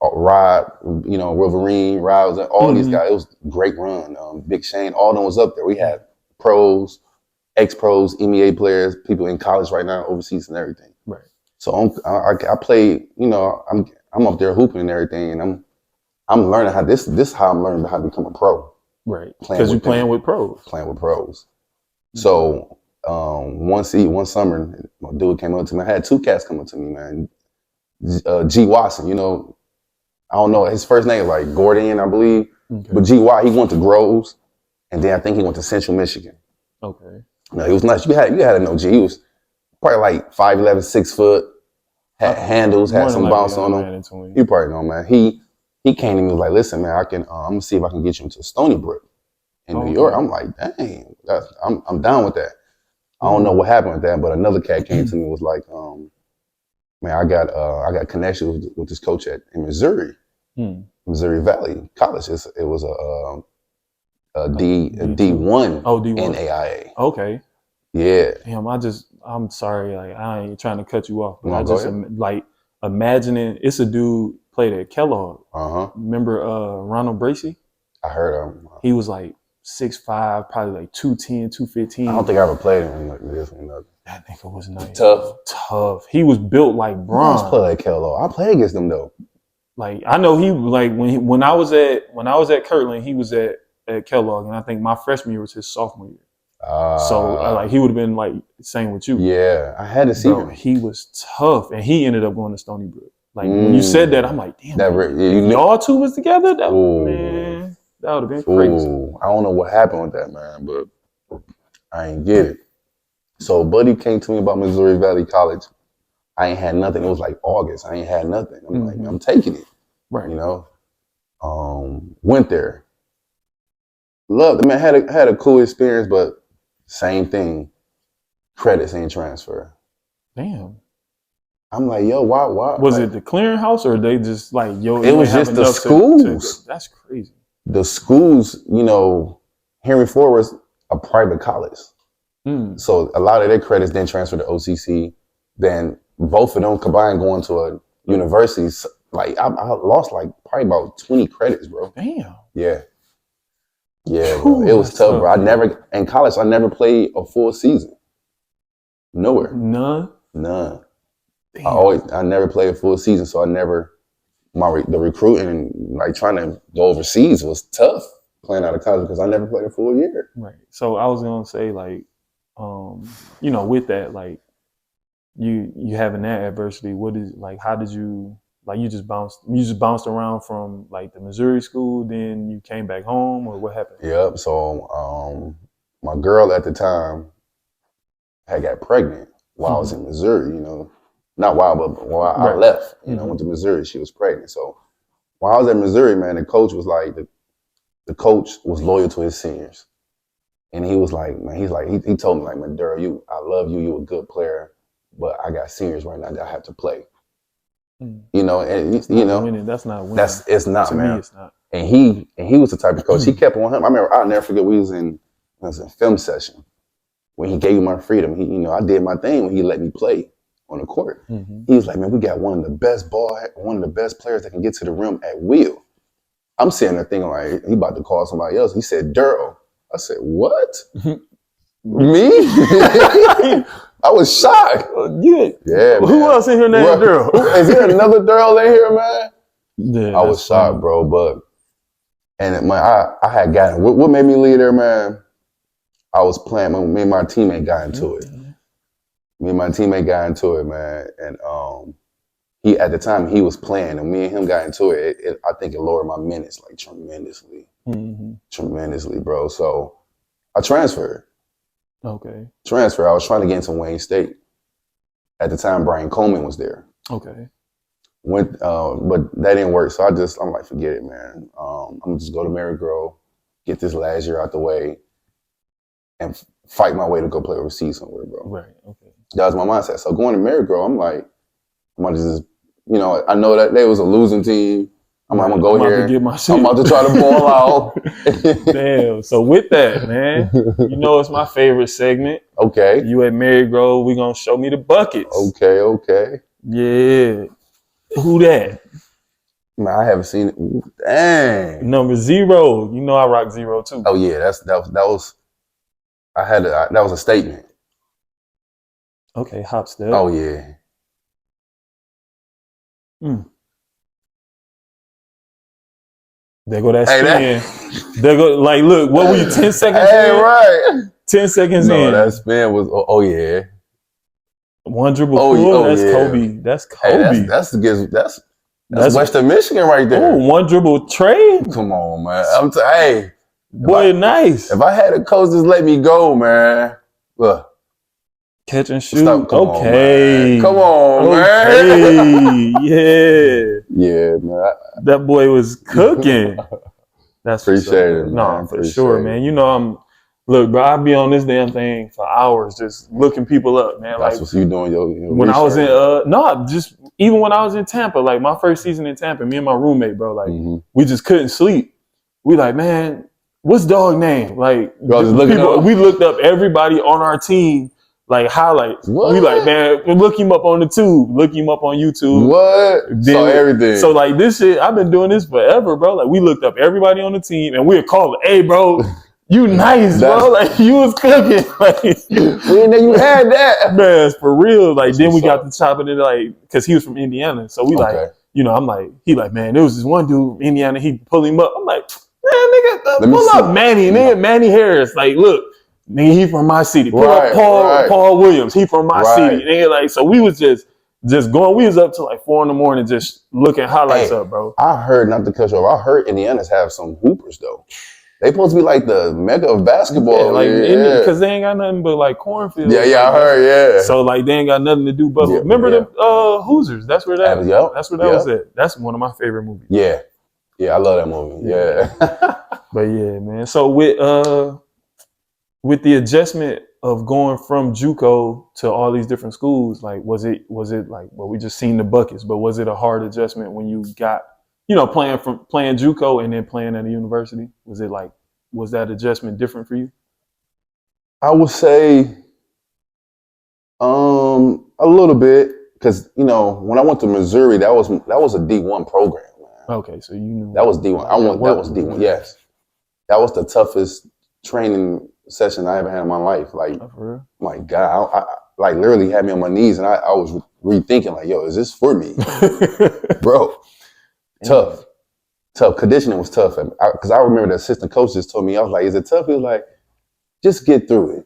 Rod, Wolverine, Riles, all these guys. It was a great run. Big Shane, all of them was up there. We had pros, ex-pros, MEA players, people in college right now, overseas and everything. Right. So I played, I'm up there hooping and everything, and I'm learning how this is how I'm learning how to become a pro. Right. Because you're playing with pros. Playing with pros. So one summer, my dude came up to me. I had two cats come up to me, man. G. Watson, you know, I don't know his first name is like Gordon, I believe, but G. Watt, he went to Groves, and then I think he went to Central Michigan. Okay. No, he was nice. You had to know G. He was probably like 5'11", 6 foot. Had handles, had some bounce on him. You probably know, man. He came to me and was like, "Listen, man, I'm gonna see if I can get you into Stony Brook in New York." I'm like, "Dang, I'm down with that." I don't know what happened with that, but another cat came to me and was like, "Man, I got connections with this coach in Missouri, Missouri Valley College. It was a D1 NAIA." Okay. Yeah. Damn, I'm sorry, like I ain't trying to cut you off, but I just like imagining it's a dude played at Kellogg. Remember Ronald Bracey? I heard of him. He was like 6'5", probably like 210, 215. I don't think I ever played him like this one. That nigga was nice. Tough. He was built like Bron. I played at Kellogg. I played against them though. Like I know he like when I was at Kirtland, he was at Kellogg, and I think my freshman year was his sophomore year. So like he would have been like same with you. Yeah, I had to see him. He was tough, and he ended up going to Stony Brook. Like when you said that, I'm like, damn. Y'all two was together. Man, that would have been crazy. I don't know what happened with that, man, but I ain't get it. So Buddy came to me about Missouri Valley College. I ain't had nothing. It was like August. I ain't had nothing. I'm like, I'm taking it. Right. You know. Went there. Loved it, man. Had a cool experience, but same thing. Credits ain't transfer. Damn. I'm like, yo, why? Was it the clearinghouse or they just like, yo? It was just the schools. That's crazy. The schools, you know, Henry Ford was a private college. So a lot of their credits then transferred to OCC. Then both of them combined going to a university. Like I lost like probably about 20 credits, bro. Damn. Yeah. Yeah, bro. It was tough, bro. In college, I never played a full season. Nowhere. None. Damn. I never played a full season, so the recruiting and like trying to go overseas was tough playing out of college because I never played a full year. Right. So I was gonna say like, you know, with that, like you having that adversity, what is like? How did you like? You just bounced around from like the Missouri school, then you came back home, or what happened? Yep. So my girl at the time had got pregnant while I was in Missouri. You know, not while, but while I left. You know, went to Missouri. She was pregnant. So while I was at Missouri, man, the coach was like the coach was loyal to his seniors, and he was like, man, he told me like, man, Darryl, I love you. You a good player, but I got seniors right now that I have to play. You know, and you know, winning. That's not winning. It's not, to man. Me, it's not. And he was the type of coach. He kept on him. I remember, I'll never forget. We was in film session when he gave me my freedom. He, you know, I did my thing when he let me play on the court. He was like, man, we got one of the best players that can get to the rim at will. I'm sitting there thinking like, he about to call somebody else. He said, Darryl. I said, what? Me? I was shocked. Yeah, man. Who else in here named Darryl? Is there another Darryl in here, man? Yeah, I was shocked, bro. But I had gotten what made me leave there, man. I was playing. Me and my teammate got into it. Man. And he at the time he was playing, and me and him got into it. I think it lowered my minutes like tremendously, tremendously, bro. So I transferred. Okay. I was trying to get into Wayne State. At the time, Brian Coleman was there. Okay. But that didn't work. So I'm like, forget it, man. I'm gonna just go to Mary Grove, get this last year out the way, and fight my way to go play overseas somewhere, bro. Right. Okay. That was my mindset. So going to Mary Grove, I'm like, I'm gonna just, you know, I know that they was a losing team. I'm gonna go here. Get my shit. I'm about to try to ball out. Damn. So with that, man, you know it's my favorite segment. Okay. You at Mary Grove, we gonna show me the buckets. Okay. Yeah. Who that? Man, I haven't seen it. Dang. Number 0. You know I rock 0 too. Oh yeah, that was a statement. Okay, hop step. Oh yeah. There go that spin. There go, like, look, what were you, 10 seconds in? Right. 10 seconds No, in. that spin was. Oh yeah. One dribble pull. That's Kobe. That's Kobe. Hey, that's Western Michigan right there. Oh, one dribble trade. Come on, man. Hey, boy, nice. If I had a coach just let me go, man. Look. Catch and shoot. Stop. Come Come on, man. Yeah. Yeah, man. That boy was cooking. That's appreciate it, man. No, for sure, man. You know, look, bro, I be on this damn thing for hours just looking people up, man. That's like what you doing your when research. I was in just even when I was in Tampa, like my first season in Tampa, me and my roommate, bro, like we just couldn't sleep. We like, man, what's dog name? Like we looked up everybody on our team, like highlights. What? We like, man, look him up on the tube, look him up on YouTube. What? Saw everything. So like this shit, I've been doing this forever, bro. Like we looked up everybody on the team and we'd call it, hey, bro, you nice, bro. Like you was cooking. Like we didn't know you had that. Man, for real. Like then we got to chopping it like because he was from Indiana. So we like, you know, I'm like, he like, man, there was this one dude from Indiana, he pull him up. I'm like, man, nigga, pull up Manny, nigga, Manny Harris. Like, look, nigga, he from my city. Pull up Paul Williams, he from my city. Nigga, like, so we was just going, we was up till like 4 a.m. just looking highlights up, bro. I heard, not to cut you off, I heard Indiana's have some hoopers though. They supposed to be like the mecca of basketball. Because they ain't got nothing but like cornfields. Yeah, I heard, So like they ain't got nothing to do but remember the Hoosiers? That's where that that's where that was at. That's one of my favorite movies. Yeah, I love that movie. Yeah. But yeah, man. So with the adjustment of going from JUCO to all these different schools, like was it like, well, we just seen the buckets, but was it a hard adjustment when you got, you know, playing JUCO and then playing at a university? Was that adjustment different for you? I would say a little bit, because you know when I went to Missouri, that was a D1 program, man. Okay, so you knew that was D1. That was D1. Yes, that was the toughest training session I ever had in my life. Like, my God, I like literally had me on my knees, and I was rethinking like, yo, is this for me, bro? Tough. Conditioning was tough. Because I remember the assistant coach just told me, I was like, is it tough? He was like, just get through it.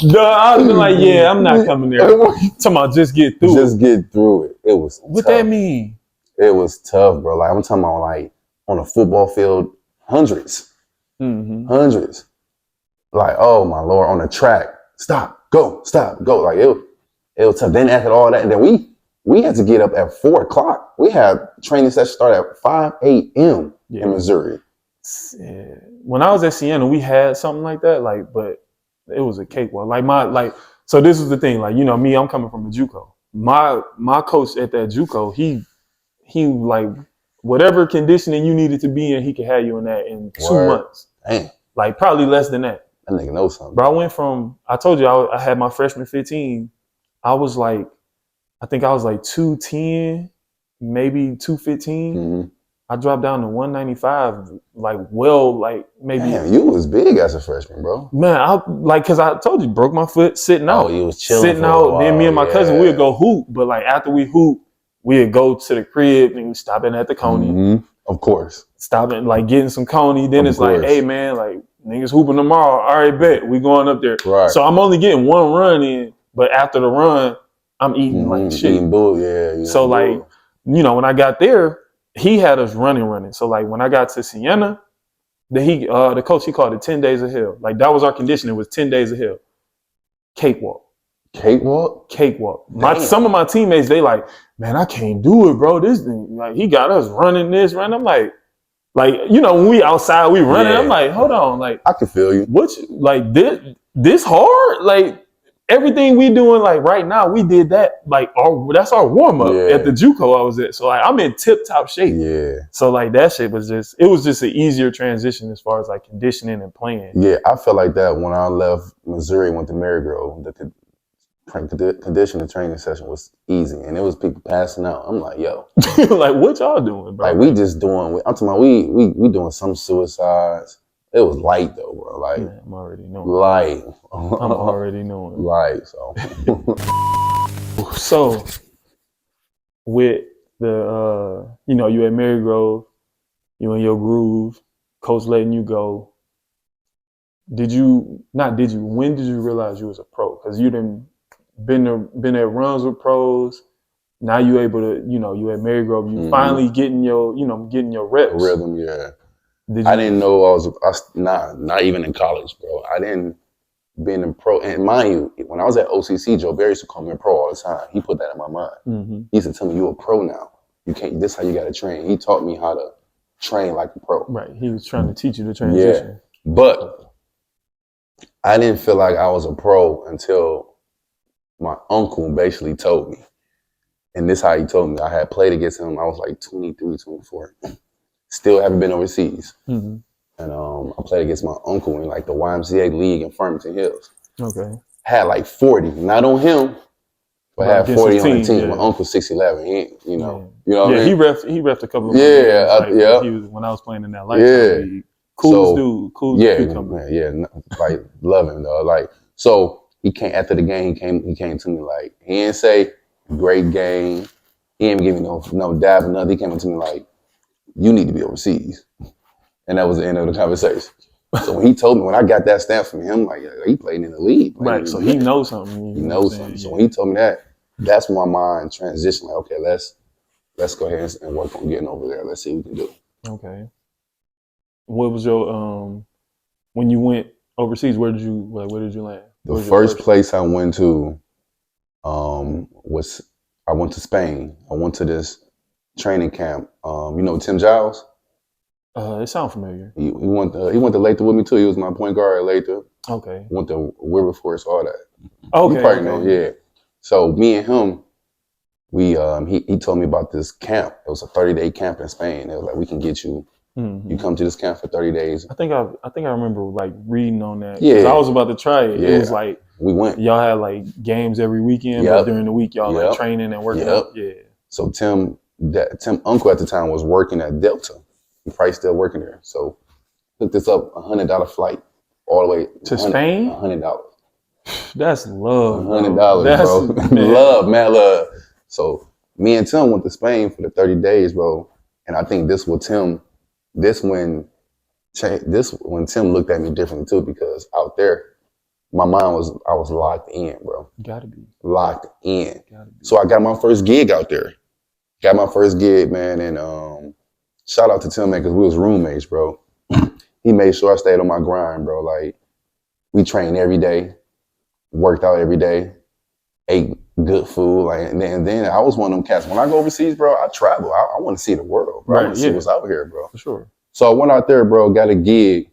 No, I was like, yeah, I'm not coming there. Talking about just get through it. Just get through it. It was What tough. that mean? It was tough, bro. Like I'm talking about like on a football field, hundreds. Hundreds. Like, oh my Lord, on the track. Stop, go. Like it was tough. Then after all that, and then we had to get up at 4 o'clock. We had training session start at 5 a.m. in Missouri. Yeah. When I was at Siena, we had something like that, like, but it was a cakewalk. So this is the thing, like, you know, me, I'm coming from a JUCO. My coach at that JUCO, he like whatever conditioning you needed to be in, he could have you in that in 2 months. Damn. Like probably less than that. That nigga knows something. Bro, I went from, I told you I had my freshman 15. I think I was like 210, maybe 215. I dropped down to 195, maybe. Damn, you was big as a freshman, bro. Man, because I told you, broke my foot sitting out. Oh, you was chilling sitting out. Then me and my cousin, we'd go hoop. But like after we hoop, we'd go to the crib and we stopping at the Coney. Of course. Stopping, like getting some Coney. Then it's like, hey man, like niggas hooping tomorrow. All right, bet. We going up there. Right. So I'm only getting one run in, but after the run, I'm eating like shit. Eating bull, yeah. So like, you know, when I got there, he had us running. So like when I got to Siena, the coach, he called it 10 days of hell. Like that was our condition. It was 10 days of hell. Cakewalk. Some of my teammates, they like, man, I can't do it, bro. This thing, like he got us running this, running. I'm like, you know, when we outside, we running. I'm like, hold on, like I can feel you. Like this hard? Like everything we doing like right now, we did that. Like that's our warm up at the JUCO I was at. So like I'm in tip top shape. Yeah. So like that shit was just an easier transition as far as like conditioning and playing. Yeah, I felt like that when I left Missouri, went to Marygrove. The conditioning training session was easy, and it was people passing out. I'm like, yo, like what y'all doing, bro? Like we just doing. I'm talking about we doing some suicides. It was light though, bro. Like I'm already knowing. Light. I'm already knowing. Light. So. So with the you know, you at Marygrove, you in your groove, coach letting you go. when did you realize you was a pro? Because you done been at runs with pros. Now you able to, you at Marygrove, you finally getting your reps. Rhythm, yeah. I didn't know I was not even in college, bro. I didn't been in pro. And mind you, when I was at OCC, Joe Barry used to call me a pro all the time. He put that in my mind. Mm-hmm. He used to tell me, "You a pro now. You can't. This is how you got to train." He taught me how to train like a pro. Right. He was trying to teach you the transition. Yeah. But I didn't feel like I was a pro until my uncle basically told me. And this is how he told me. I had played against him. I was like 23, 24. Still haven't been overseas. Mm-hmm. And I played against my uncle in like the YMCA league in Farmington Hills. Okay. Had like 40. Not on him, but had 40 on the team. Yeah. My uncle's 6'11". He, what I mean? He refed a couple of games, when I was playing in that lifestyle league. Coolest dude. Coolest cucumber. Yeah, like love him though. Like, so he came after the game. He came to me like, he didn't say great game. He didn't give me no dab or nothing. He came up to me like, you need to be overseas, and that was the end of the conversation. So when he told me, when I got that stamp from him, like, he played in the league, right? So he knows something. He knows something. So when he told me that, that's when my mind transitioned. Like, okay, let's go ahead and work on getting over there. Let's see what we can do. Okay. What was your when you went overseas? Where did you land? The first place I went to was I went to Spain. I went to this training camp. Tim Giles? It sounds familiar. He went to Lathrop with me too. He was my point guard at Lathrop. Okay. Went to Wilberforce, all that. Okay. You probably know, yeah. So me and him, we he told me about this camp. It was a 30-day camp in Spain. It was like, we can get you. Mm-hmm. You come to this camp for 30 days. I think I remember like reading on that. Yeah. I was about to try it. Yeah. It was like we went. Y'all had like games every weekend, but during the week y'all like training and working out. Yeah. So Tim uncle at the time was working at Delta. He probably still working there. So hooked us up $100 flight all the way to Spain. $100. That's love. $100, bro. Love, man, love. So me and Tim went to Spain for the 30 days, bro. And I think when Tim looked at me differently too, because out there, my mind I was locked in, bro. Gotta be. Locked in. So I got my first gig out there. Got my first gig, man, and shout out to Tim, man, because we was roommates, bro. He made sure I stayed on my grind, bro. Like, we trained every day, worked out every day, ate good food, like, and then I was one of them cats. When I go overseas, bro, I travel. I want to see the world, bro. I want to see what's out here, bro. For sure. So I went out there, bro, got a gig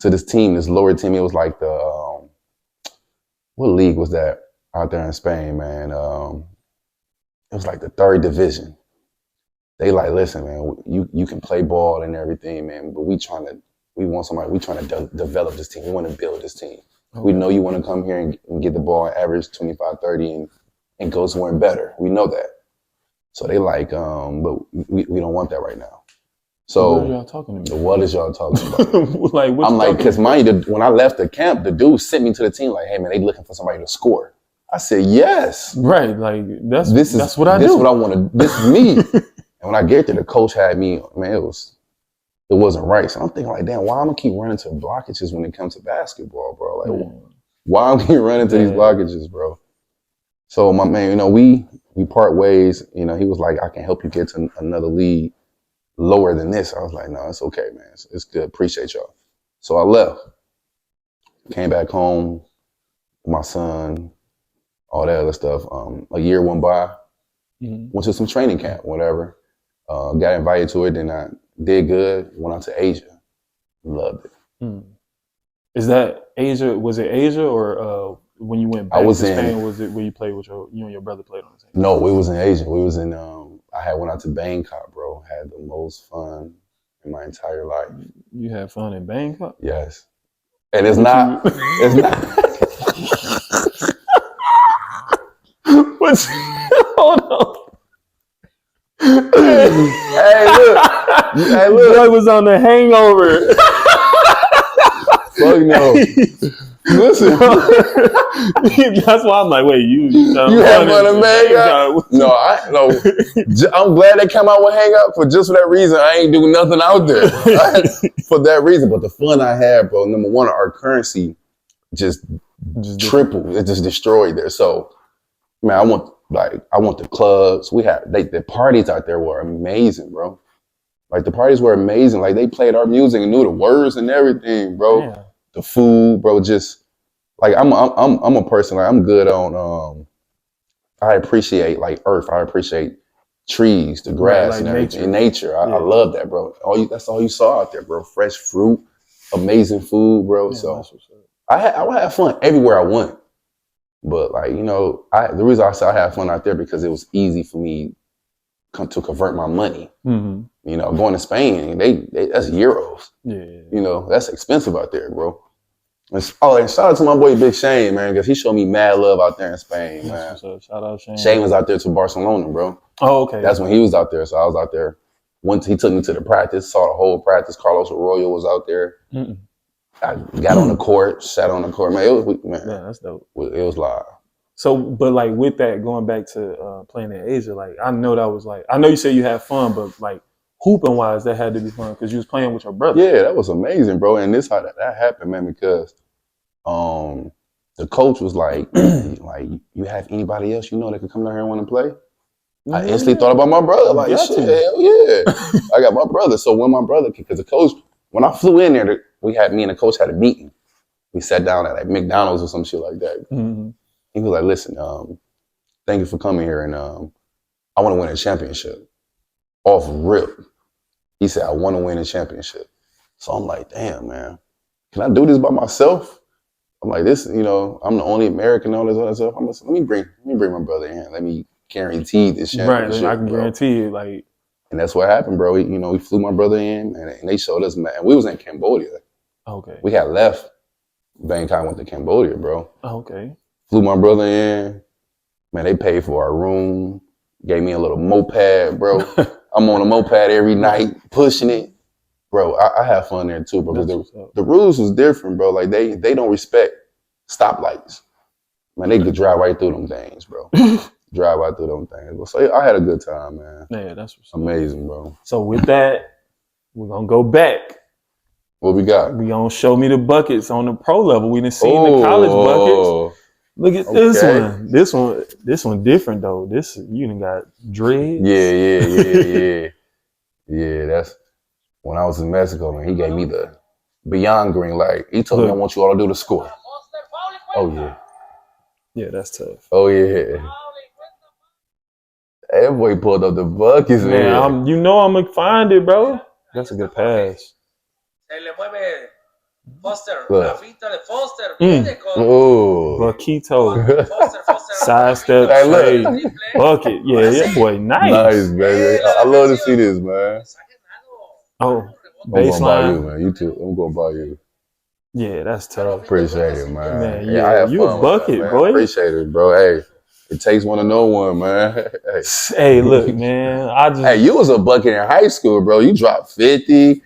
to this team, this lower team. It was like what league was that out there in Spain, man? It was like the 3rd division. They like, listen, man, you can play ball and everything, man, but we trying to develop this team. We want to build this team. Okay. We know you want to come here and get the ball and average 25, 30 and go somewhere better. We know that. So they like, but we don't want that right now. So what are y'all talking about? What is y'all talking about? I'm like, because mind you, when I left the camp, the dude sent me to the team like, hey man, they looking for somebody to score. I said, yes. Right, like that's what I do. This is what I want to. This is me. And when I get there, the coach had me. Man, it wasn't right. So I'm thinking like, damn, why I'm gonna keep running to blockages when it comes to basketball, bro? Like, why I'm keep running to these blockages, bro? So my man, we part ways. He was like, I can help you get to another league lower than this. I was like, no, it's okay, man. It's good. Appreciate y'all. So I left. Came back home. My son, all that other stuff. A year went by. Mm-hmm. Went to some training camp, whatever. Got invited to it, and I did good. Went out to Asia. Loved it. Mm. Is that Asia? Was it Asia or when you went back to Spain? Was it where you played with you and your brother played on the same? No, we was in Asia. We was in. I went out to Bangkok, bro. Had the most fun in my entire life. You had fun in Bangkok? Yes. And it's not. It's not. What's? Hold on. Hey, look. Boy was on the Hangover. Fuck no. Listen, that's why I'm like, wait, you have fun to hang out? No, I'm glad they came out with hang out for just for that reason. I ain't doing nothing out there for that reason. But the fun I had, bro. Number one, our currency just tripled. It just destroyed there. So, man, I want the clubs. We had the parties out there were amazing, bro. Like the parties were amazing. Like they played our music and knew the words and everything, bro. Yeah. The food, bro. Just like I'm a person. Like I'm good on. I appreciate like earth. I appreciate trees, the grass, and everything. Nature. I love that, bro. That's all you saw out there, bro. Fresh fruit, amazing food, bro. Yeah, so I would have fun everywhere I went. But like the reason I say I had fun out there because it was easy for me to convert my money. Mm-hmm. Going to Spain, that's euros. Yeah. That's expensive out there, bro. And shout out to my boy Big Shane, man, because he showed me mad love out there in Spain, man. Shout out Shane. Shane was out there to Barcelona, bro. Oh, okay. That's when he was out there, so I was out there. Once he took me to the practice, saw the whole practice. Carlos Arroyo was out there. Mm-mm. I got on the court, sat on the court, man. Yeah, that's dope. It was live. So, but like with that, going back to playing in Asia, like I know that was like, I know you said you had fun, but like hooping wise, that had to be fun because you was playing with your brother. Yeah, that was amazing, bro. And this how that happened, man, because the coach was like, like you have anybody else that can come down here and want to play? Yeah. I instantly thought about my brother, like shit, hell yeah, I got my brother. So when my brother, because the coach, when I flew in there, me and the coach had a meeting. We sat down at like McDonald's or some shit like that. Mm-hmm. He was like, listen, thank you for coming here, and I want to win a championship. Off rip. He said, I want to win a championship. So I'm like, damn, man, can I do this by myself? I'm like, this, I'm the only American, all this other stuff. I'm like, let me bring my brother in. Let me guarantee this championship. Right, I can guarantee it, like. And that's what happened, bro. We flew my brother in, and they showed us, man. We was in Cambodia. Okay. We had left Bangkok, went to Cambodia, bro. Okay. Flew my brother in. Man, they paid for our room. Gave me a little moped, bro. I'm on a moped every night, pushing it. Bro, I have fun there too, bro. Because the rules was different, bro. Like they don't respect stoplights. Man, they could drive right through them things, bro. Drive right through them things. So I had a good time, man. Yeah, that's amazing, bro. So with that, we're gonna go back. What we got? We gonna show me the buckets on the pro level. We done seen the college buckets. Look at this one. This one different though. This you done got dreads. Yeah. That's when I was in Mexico, man. He gave me the beyond green light. He told me I want you all to do the score. Oh yeah. Yeah, that's tough. Oh yeah. That boy pulled up the buckets, man. I'm gonna find it, bro. That's a good pass. Foster, Foster, Vaquito, sidestep, bucket. Yeah, boy, nice, baby. I love to see this, man. Oh, baseline, man. You too. I'm going by you. Yeah, that's tough. Appreciate it, man. Yeah, you a bucket, man. boy. Appreciate it, bro. Hey, it takes one to know one, man. Hey, look, man. Hey, you was a bucket in high school, bro. You dropped 50.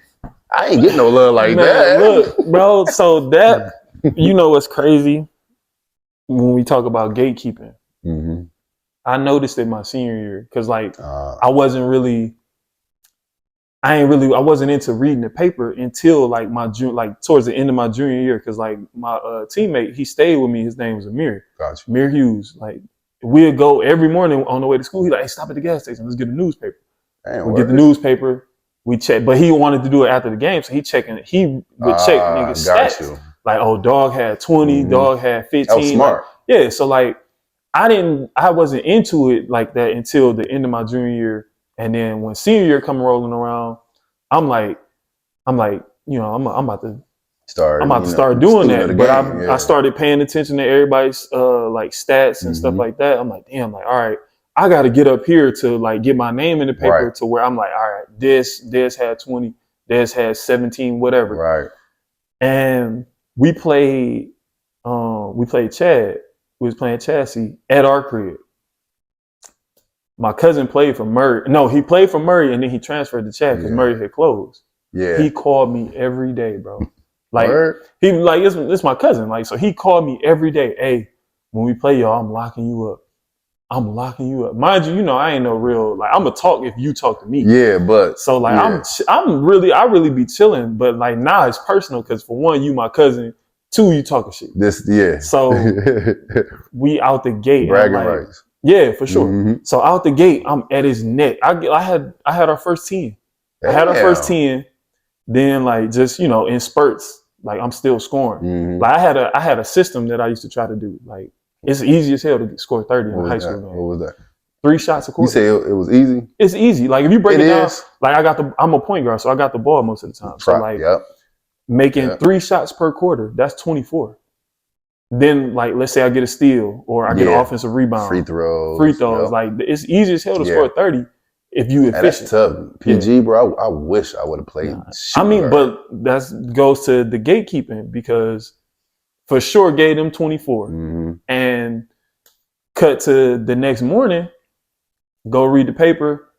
I ain't getting no love like that. Look, bro, so that, what's crazy? When we talk about gatekeeping, mm-hmm. I noticed it my senior year because, like, I wasn't into reading the paper until, like, towards the end of my junior year because, like, my teammate, he stayed with me. His name was Amir. Gotcha. Amir Hughes. Like, we'd go every morning on the way to school. He's like, hey, stop at the gas station. Let's get a newspaper. We get the newspaper. We check, but he wanted to do it after the game, so he would check niggas' stats. Like, oh, dog had 20, dog had 15. That was smart. Like, so like, I wasn't into it like that until the end of my junior year, and then when senior year come rolling around, I'm about to start doing that. But I started paying attention to everybody's like stats and stuff like that. I'm like, damn, like, all right. I got to get up here to like get my name in the paper to where I'm like, all right, this had 20, this had 17, whatever. Right. And we played Chad. We was playing chassis at our crib. My cousin played for Murray. No, he played for Murray and then he transferred to Chad because Murray had closed. Yeah. He called me every day, bro. Like Word? he like it's my cousin. Like so he called me every day. Hey, when we play y'all, I'm locking you up. I'm locking you up. Mind you, you know I ain't no real like I'm gonna talk if you talk to me. Yeah, but so like I really be chilling, but like now it's personal because for one, you my cousin. Two, you talking shit. So we out the gate. Bragging like, rights. Yeah, for sure. Mm-hmm. So out the gate, I'm at his neck. I had our first 10. I had our first 10. Then like just in spurts, like I'm still scoring. Mm-hmm. Like I had a system that I used to try to do. Like it's easy as hell to score 30 in a high school game. What was that? 3 shots a quarter. You say it was easy? It's easy. Like if you break it down, like I'm a point guard, so I got the ball most of the time. So like making 3 shots per quarter, that's 24. Then like let's say I get a steal or I get an offensive rebound, free throws. Like it's easy as hell to score 30 if you efficient. That's tough. PG, bro. I wish I would have played. I mean, but that goes to the gatekeeping because for sure gave them 24 and cut to the next morning. Go read the paper.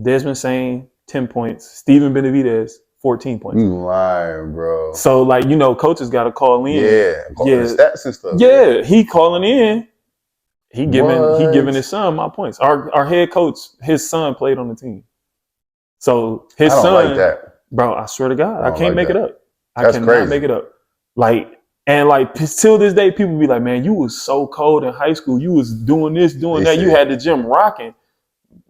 Desmond Sain 10 points. Steven Benavidez 14 points. You lying, bro. So like coaches got to call in. The stats and stuff. Yeah, he calling in. He giving his son my points. Our head coach, his son played on the team. So his son, like that. Bro, I swear to God, I can't make it up. That's crazy. Make it up. Like till this day, people be like, man, you was so cold in high school. You was doing this, doing that. You had the gym rocking.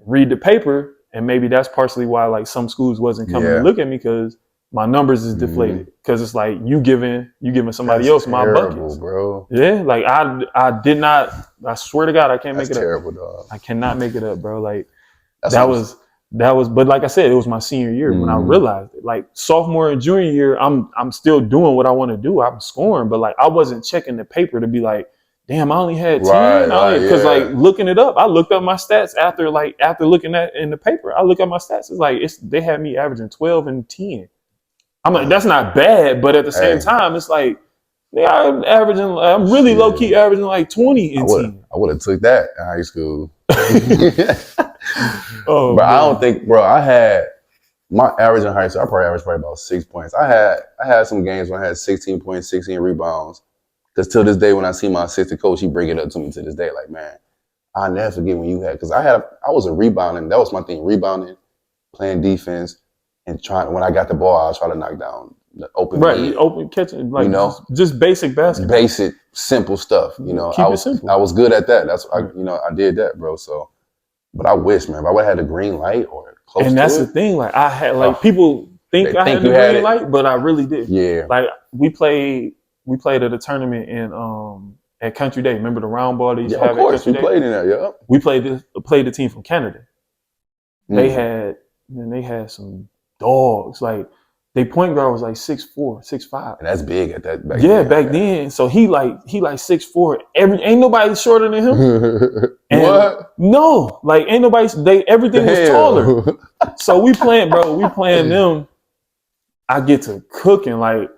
Read the paper, and maybe that's partially why like some schools wasn't coming to look at me because my numbers is deflated. Because it's like you giving somebody else my buckets, bro. Yeah, like I did not. I swear to God, I can't make it up. Terrible, dog. I cannot make it up, bro. Like that was. But like I said, it was my senior year when I realized it. Like sophomore and junior year, I'm still doing what I want to do. I'm scoring, but like I wasn't checking the paper to be like, damn, I only had 10. Because like looking it up, I looked up my stats after looking at in the paper. I look at my stats. It's like they had me averaging 12 and 10. I'm like, that's not bad, but at the same time, it's like I'm really low key averaging like 20 and 10. I would have took that in high school. But I don't think, bro. I had my average in high school. I probably averaged about 6 points. I had some games when I had 16 points, 16 rebounds. Because till this day, when I see my assistant coach, he bring it up to me to this day. Like, man, I'll never forget when you had. Because I was a rebounding. That was my thing. Rebounding, playing defense, and when I got the ball, I was trying to knock down the open. Right, open catching. Like just basic basketball. Basic, simple stuff. Keep it simple. I was good at that. That's I did that, bro. So. But I wish, man, if I would have had a green light or close to it. And that's the thing. Like I had, like people think I had the green light, but I really did. Yeah. Like we played at a tournament in at Country Day. Remember the round ball they used to have at Country Day? Of course, we played in that. Yeah. We played the team from Canada. They had some dogs. Like their point guard was like 6'4", 6'5". And that's big at that back then. Back then. So he like 6'4". Ain't nobody shorter than him. What? No, like ain't nobody. Everything was taller. So we playing them. I get to cooking, like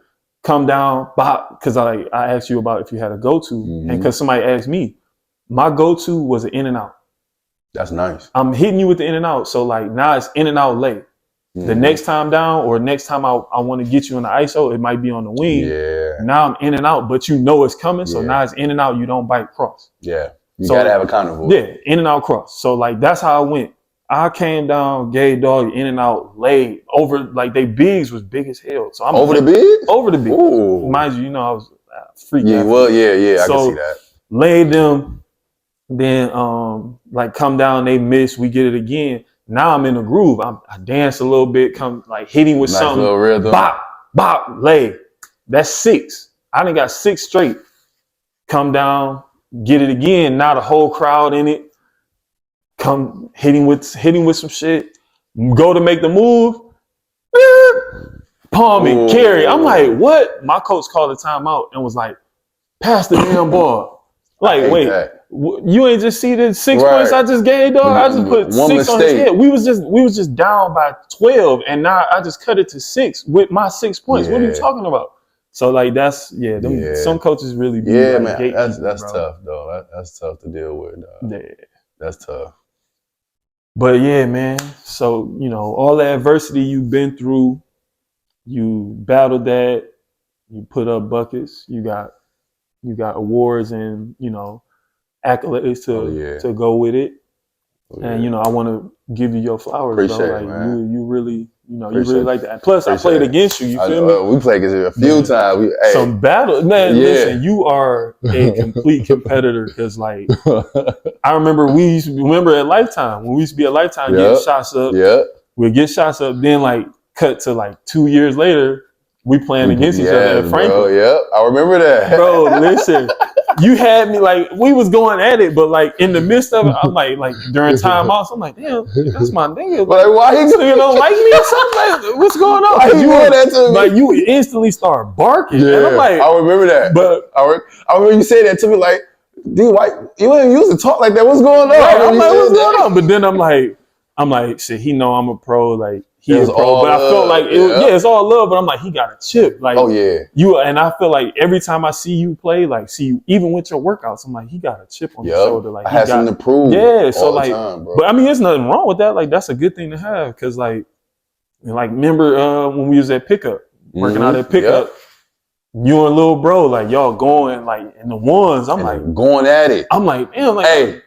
come down, because I asked you about if you had a go-to, and because somebody asked me, my go-to was an in and out. That's nice. I'm hitting you with the in and out, so like now it's in and out lay. The next time down or next time I want to get you in the ISO, it might be on the wing. Yeah. Now I'm in and out, but you know it's coming, so now it's in and out. You don't bite cross. Yeah. You gotta have a counter for it. Yeah, in and out cross. So like that's how I went. I came down, gay dog, in and out, laid over like they bigs was big as hell. So I'm over the bigs? Over the bigs. Ooh. Mind you, I was freaking. Yeah, well, yeah, I can see that. Laid them, then like come down, they miss, we get it again. Now I'm in the groove. I dance a little bit, come like hitting with something. Little rhythm. Bop, lay. That's 6. I done got 6 straight. Come down, get it again. Now the whole crowd in it. Come hitting with some shit. Go to make the move. Palm and carry. I'm like, what? My coach called a timeout and was like, pass the damn ball. Like, wait, you ain't just see the 6 points I just gave, dog? I just put 6 on his head. We was just down by 12, and now I just cut it to 6 with my 6 points. What are you talking about? So like that's some coaches really be like, man. That's tough though. That's tough to deal with. Yeah, that's tough. But yeah, man. So all the adversity you've been through, you battled that. you put up buckets, you got awards and, accolades to go with it. And, I want to give you your flowers, Appreciate bro. it, Like man. you really, you really like that. Plus, I played it. against you. You feel me? We played against you a few times. Some battle, man. Listen, you are a complete competitor. Because, like, I remember at Lifetime when we used to be at Lifetime getting shots up. Yeah. We'd get shots up. Then, like, cut to like 2 years later, we playing against each other at Franklin. Bro, yep, I remember that. Bro, listen. You had me like we was going at it, but like in the midst of it, I'm like during timeouts, I'm like, damn, that's my nigga. But like, why you don't like me or something? Like, what's going on? Why you doing that to me? Like you instantly start barking. Yeah, and I'm like, I remember that. But I remember you said that to me, like, dude, why you ain't used to talk like that? What's going on? Right, I'm like, what's going on? But then I'm like, shit, he know I'm a pro, like. He is pro, but I felt like it's all love. But I'm like, he got a chip. Like, and I feel like every time I see you play, like, even with your workouts, I'm like, he got a chip on his shoulder. Like, I had something to prove. Yeah, so all like, the time, bro. But I mean, there's nothing wrong with that. Like, that's a good thing to have because, like, remember when we was at pickup, working out at pickup. You and little bro, like y'all going like in the ones. I'm like going at it. I'm like, damn, like, hey,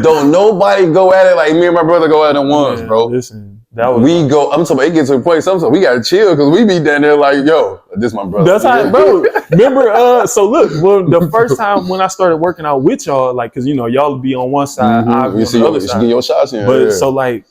don't nobody go at it like me and my brother go at the ones, bro. Listen, I'm talking about it gets to a point. Sometimes we gotta chill because we be down there like, yo, this my brother. That's how, bro. Remember, so look, the first time when I started working out with y'all, like, cause y'all would be on one side, I would be on the other side. Get your shots in. But so like.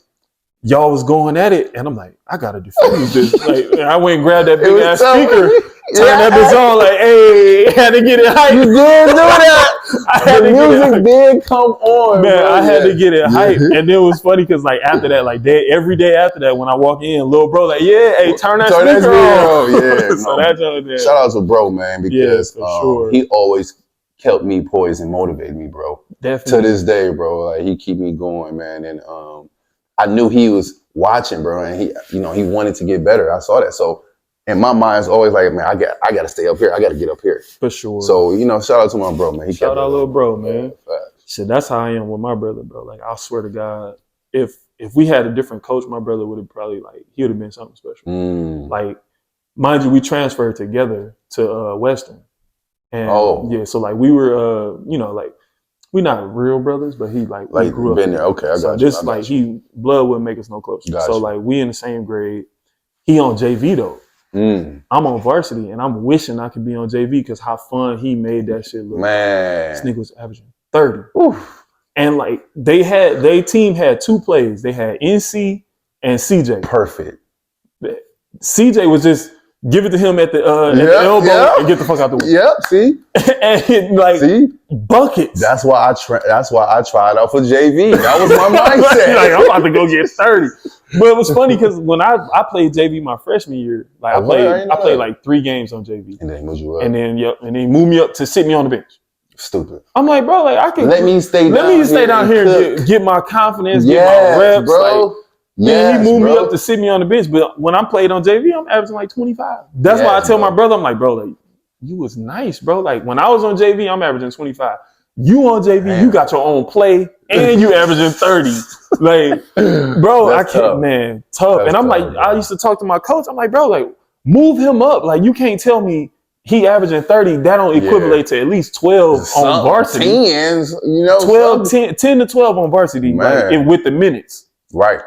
Y'all was going at it, and I'm like, I gotta diffuse this. Like, I went and grabbed that big ass speaker, turned that bitch on, like, hey, had to get it hype. You did do that. The music did come on, man. Bro. I had to get it hype, and it was funny because like after that, like every day after that, when I walk in, little bro, like, yeah, hey, turn that speaker on. Yeah, so that's there. Shout out to bro, man, because sure. He always kept me poised and motivated me, bro. Definitely. To this day, bro, like he keep me going, man, and I knew he was watching, bro, and he wanted to get better. I saw that. So in my mind, it's always like, man, I got to stay up here. I got to get up here. For sure. So, shout out to my bro, man. Shout out little bro, man. Shit, that's how I am with my brother, bro. Like, I swear to God, if we had a different coach, my brother would have probably, like, he would have been something special. Like, mind you, we transferred together to Western. And, yeah, so, like, we were, like, we not real brothers, but he like grew up been there. Okay, I got you. So this he blood wouldn't make us no closer. So like we in the same grade. He on JV though. I'm on varsity, and I'm wishing I could be on JV because how fun he made that shit look. Man, this nigga was averaging 30. Oof. And like they team had two plays. They had NC and CJ. Perfect. CJ was just. Give it to him at the elbow and get the fuck out the way. Yep, see? And like buckets. That's why I tried out for JV. That was my mindset. Like, I'm about to go get 30. But it was funny because when I played JV my freshman year, like I played like 3 games on JV. And then moved you up. And then moved me up to sit me on the bench. Stupid. I'm like, bro, like I can let me stay down here and get my confidence, get my reps, bro. Like, then he moved me up to sit me on the bench, but when I played on JV, I'm averaging like 25. That's why I tell my brother, I'm like, bro, like you was nice, bro. Like when I was on JV, I'm averaging 25. You on JV, you got your own play, and you averaging 30. Like, bro, I can't, tough. Man, tough. That's and I'm like, I used to talk to my coach. I'm like, bro, like move him up. Like you can't tell me he averaging 30. That don't equivalent to at least 12 on varsity. 12, 10 to 12 on varsity, like, with the minutes. Right,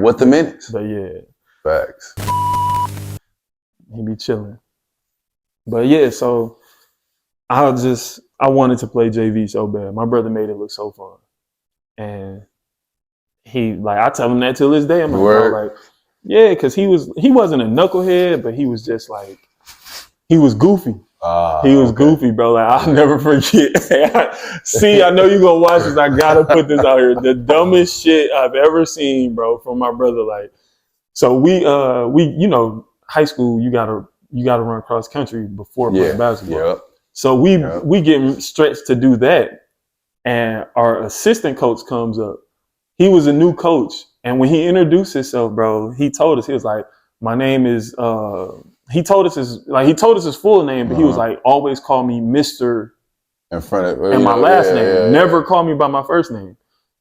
with the minutes. But yeah. Facts. He be chilling. But yeah, so I wanted to play JV so bad. My brother made it look so fun. And I tell him that till this day. I'm like, yeah, because he wasn't a knucklehead, but he was just like, he was goofy. He was goofy, bro. Like, I'll never forget. See, I know you're going to watch this. I got to put this out here. The dumbest shit I've ever seen, bro, from my brother. Like, so we high school, you got to run cross country before playing basketball. Yep. So we getting stretched to do that. And our assistant coach comes up. He was a new coach. And when he introduced himself, bro, he told us, he was like, my name is, he told us his full name, but he was like, always call me Mr. in front of and my last name. Never call me by my first name.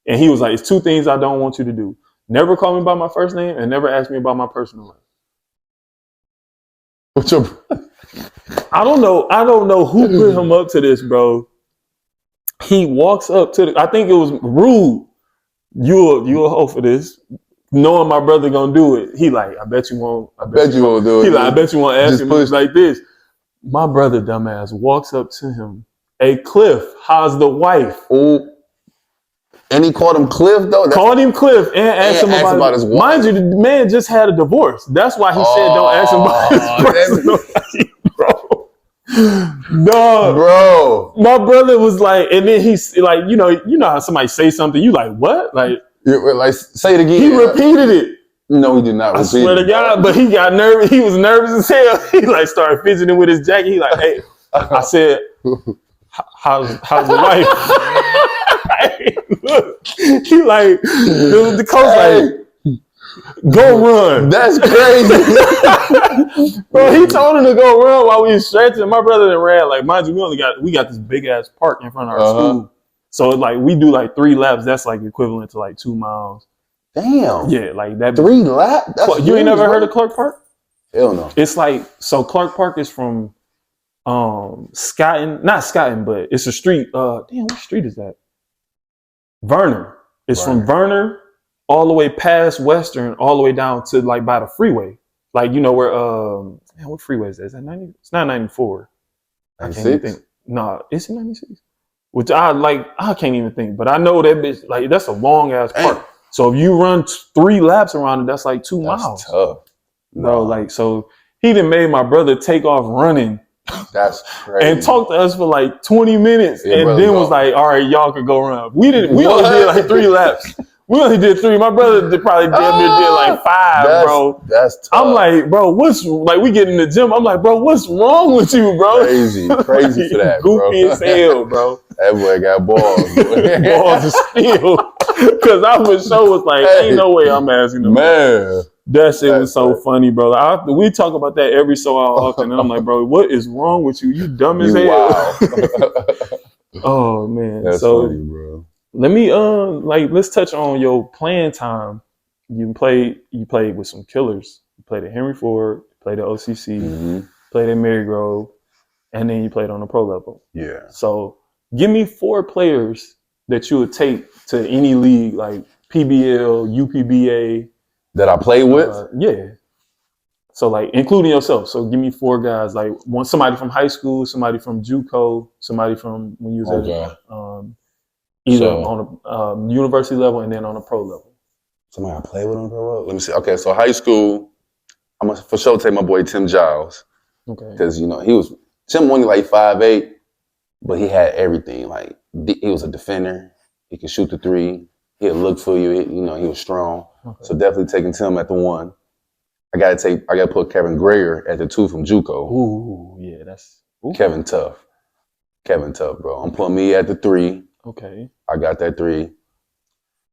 And he was like, it's 2 things I don't want you to do. Never call me by my first name and never ask me about my personal life. What's your I don't know who put him up to this, bro. He walks up to I think it was Rude. You'll hope for this. Knowing my brother gonna do it. He like, I bet you won't. I bet you won't do it. He like, I bet you won't ask him like this. My brother, dumbass, walks up to him. Hey, Cliff, how's the wife? Ooh. And he called him Cliff, though? Called him Cliff and asked him about his wife. Mind you, the man just had a divorce. That's why he said don't ask him about his personal life, bro. Dog. Bro. My brother was like, and then he's like, you know how somebody say something, you like, what? Like say it again. He repeated it. No, he did not repeat it. I swear to God, but he got nervous. He was nervous as hell. He like started fidgeting with his jacket. He like, hey, I said, how's the wife? Hey, look, he like, the coach like, go run. That's crazy. Bro, he told him to go run while we was stretching. My brother then ran. Like, mind you, we got this big ass park in front of our school. So like we do like 3 laps. That's like equivalent to like 2 miles. Damn. Yeah, like that. 3 laps? You ain't never heard of Clark Park? Hell no. It's like, so Clark Park is from not Scotton, but it's a street. Damn, what street is that? Verner. It's from Verner all the way past Western, all the way down to like by the freeway. Like, you know where what freeway is that? Is that 90? It's not 94. 96? I can't even think. No, is it 96? Which I can't even think. But I know that bitch, like that's a long ass park. So if you run 3 laps around it, that's like 2 miles. That's tough. Bro, like, so he done made my brother take off running. That's crazy. And talked to us for like 20 minutes and then was like, all right, y'all can go run. We only did like 3 laps. We only did 3. My brother did like 5, bro. That's tough. I'm like, bro, we get in the gym. I'm like, bro, what's wrong with you, bro? Crazy for that, bro. Goofy as hell, bro. That boy got balls. Balls of steel. Because I for sure was like, ain't no way I'm asking him. Man. That shit was so funny, bro. We talk about that every so often, and I'm like, bro, what is wrong with you? You dumb as hell. Wow. Oh man, that's so funny, bro. Let me let's touch on your playing time. You played with some killers. You played at Henry Ford, played at OCC, played at Marygrove, and then you played on the pro level. Yeah. So give me 4 players that you would take to any league, like PBL, UPBA. That I played with? Yeah. So like including yourself. So give me 4 guys, like somebody from high school, somebody from Juco, somebody from when you was at either on a university level and then on a pro level. Somebody I played with on the pro level? Let me see. Okay, so high school, I'm gonna for sure take my boy Tim Giles. Okay. Because Tim only like 5'8", but he had everything. Like he was a defender. He could shoot the 3. He'd look for you. He was strong. Okay. So definitely taking Tim at the 1. I gotta put Kevin Greer at the 2 from Juco. Ooh, yeah, that's Kevin tough, bro. I'm putting me at the 3. Okay. I got that 3.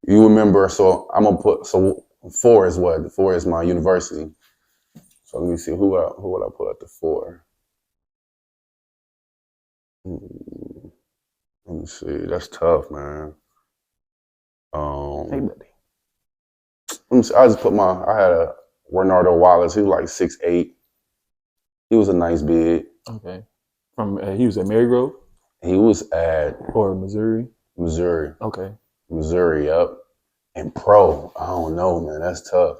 You remember? So I'm gonna put 4 is what? 4 is my university. So let me see who would I put at the 4. Let me see. That's tough, man. Hey, buddy. I just put I had a Renardo Wallace. He was like 6'8". He was a nice big. Okay. He was at Marygrove? He was at Missouri. Okay. Missouri, yep. And pro, I don't know, man. That's tough.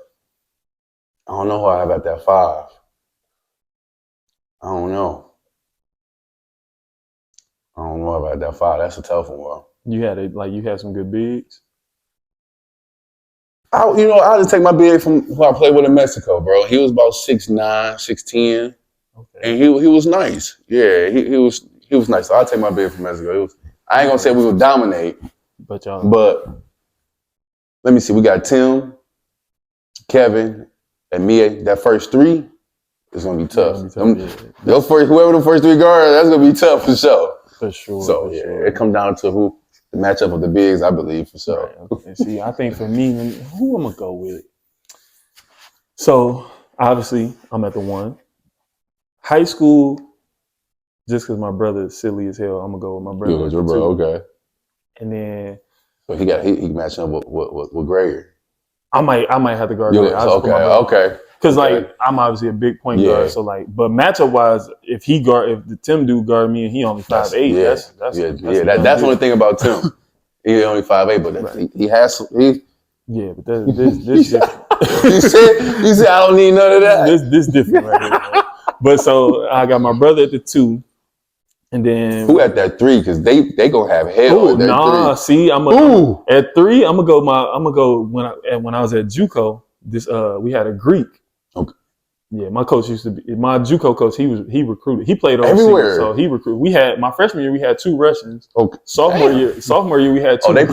I don't know who I have at that 5. I don't know about that 5. That's a tough one, bro. You had some good bigs? I'll just take my big from who I played with in Mexico, bro. He was about 6'9", 6'10", okay. And he was nice. Yeah, he was nice. So I'll take my big from Mexico. I ain't gonna say we would dominate, but let me see. We got Tim, Kevin, and Mia. That first 3 is gonna be tough. Whoever the first 3 guards, that's gonna be tough for sure. For sure. So it comes down to who. The matchup of the bigs, I believe, for sure. Right. Okay. See, I think for me, who I'm going to go with? So, obviously, I'm at the 1. High school, just because my brother is silly as hell, I'm going to go with my brother. Your brother, okay. And then... So he matching up with Greger. I might have to guard Greger. Okay. because like I'm obviously a big point guard, so like, but matchup wise, if the Tim dude guard me and he only 5'8", that's the only thing about Tim. He's only 5'8", but he has. Yeah, but this different. you said I don't need none of that. This different right here. Right? But so I got my brother at the 2, and then who at that 3? Because they gonna have hell. At that 3. See, I'm at 3. I'm gonna go when I was at Juco. We had a Greek. Okay. Yeah, my coach used to be my Juco coach. He recruited. He played overseas, everywhere. So he recruited. We had my freshman year. We had 2 Russians. Okay. Sophomore year we had 2. Oh, they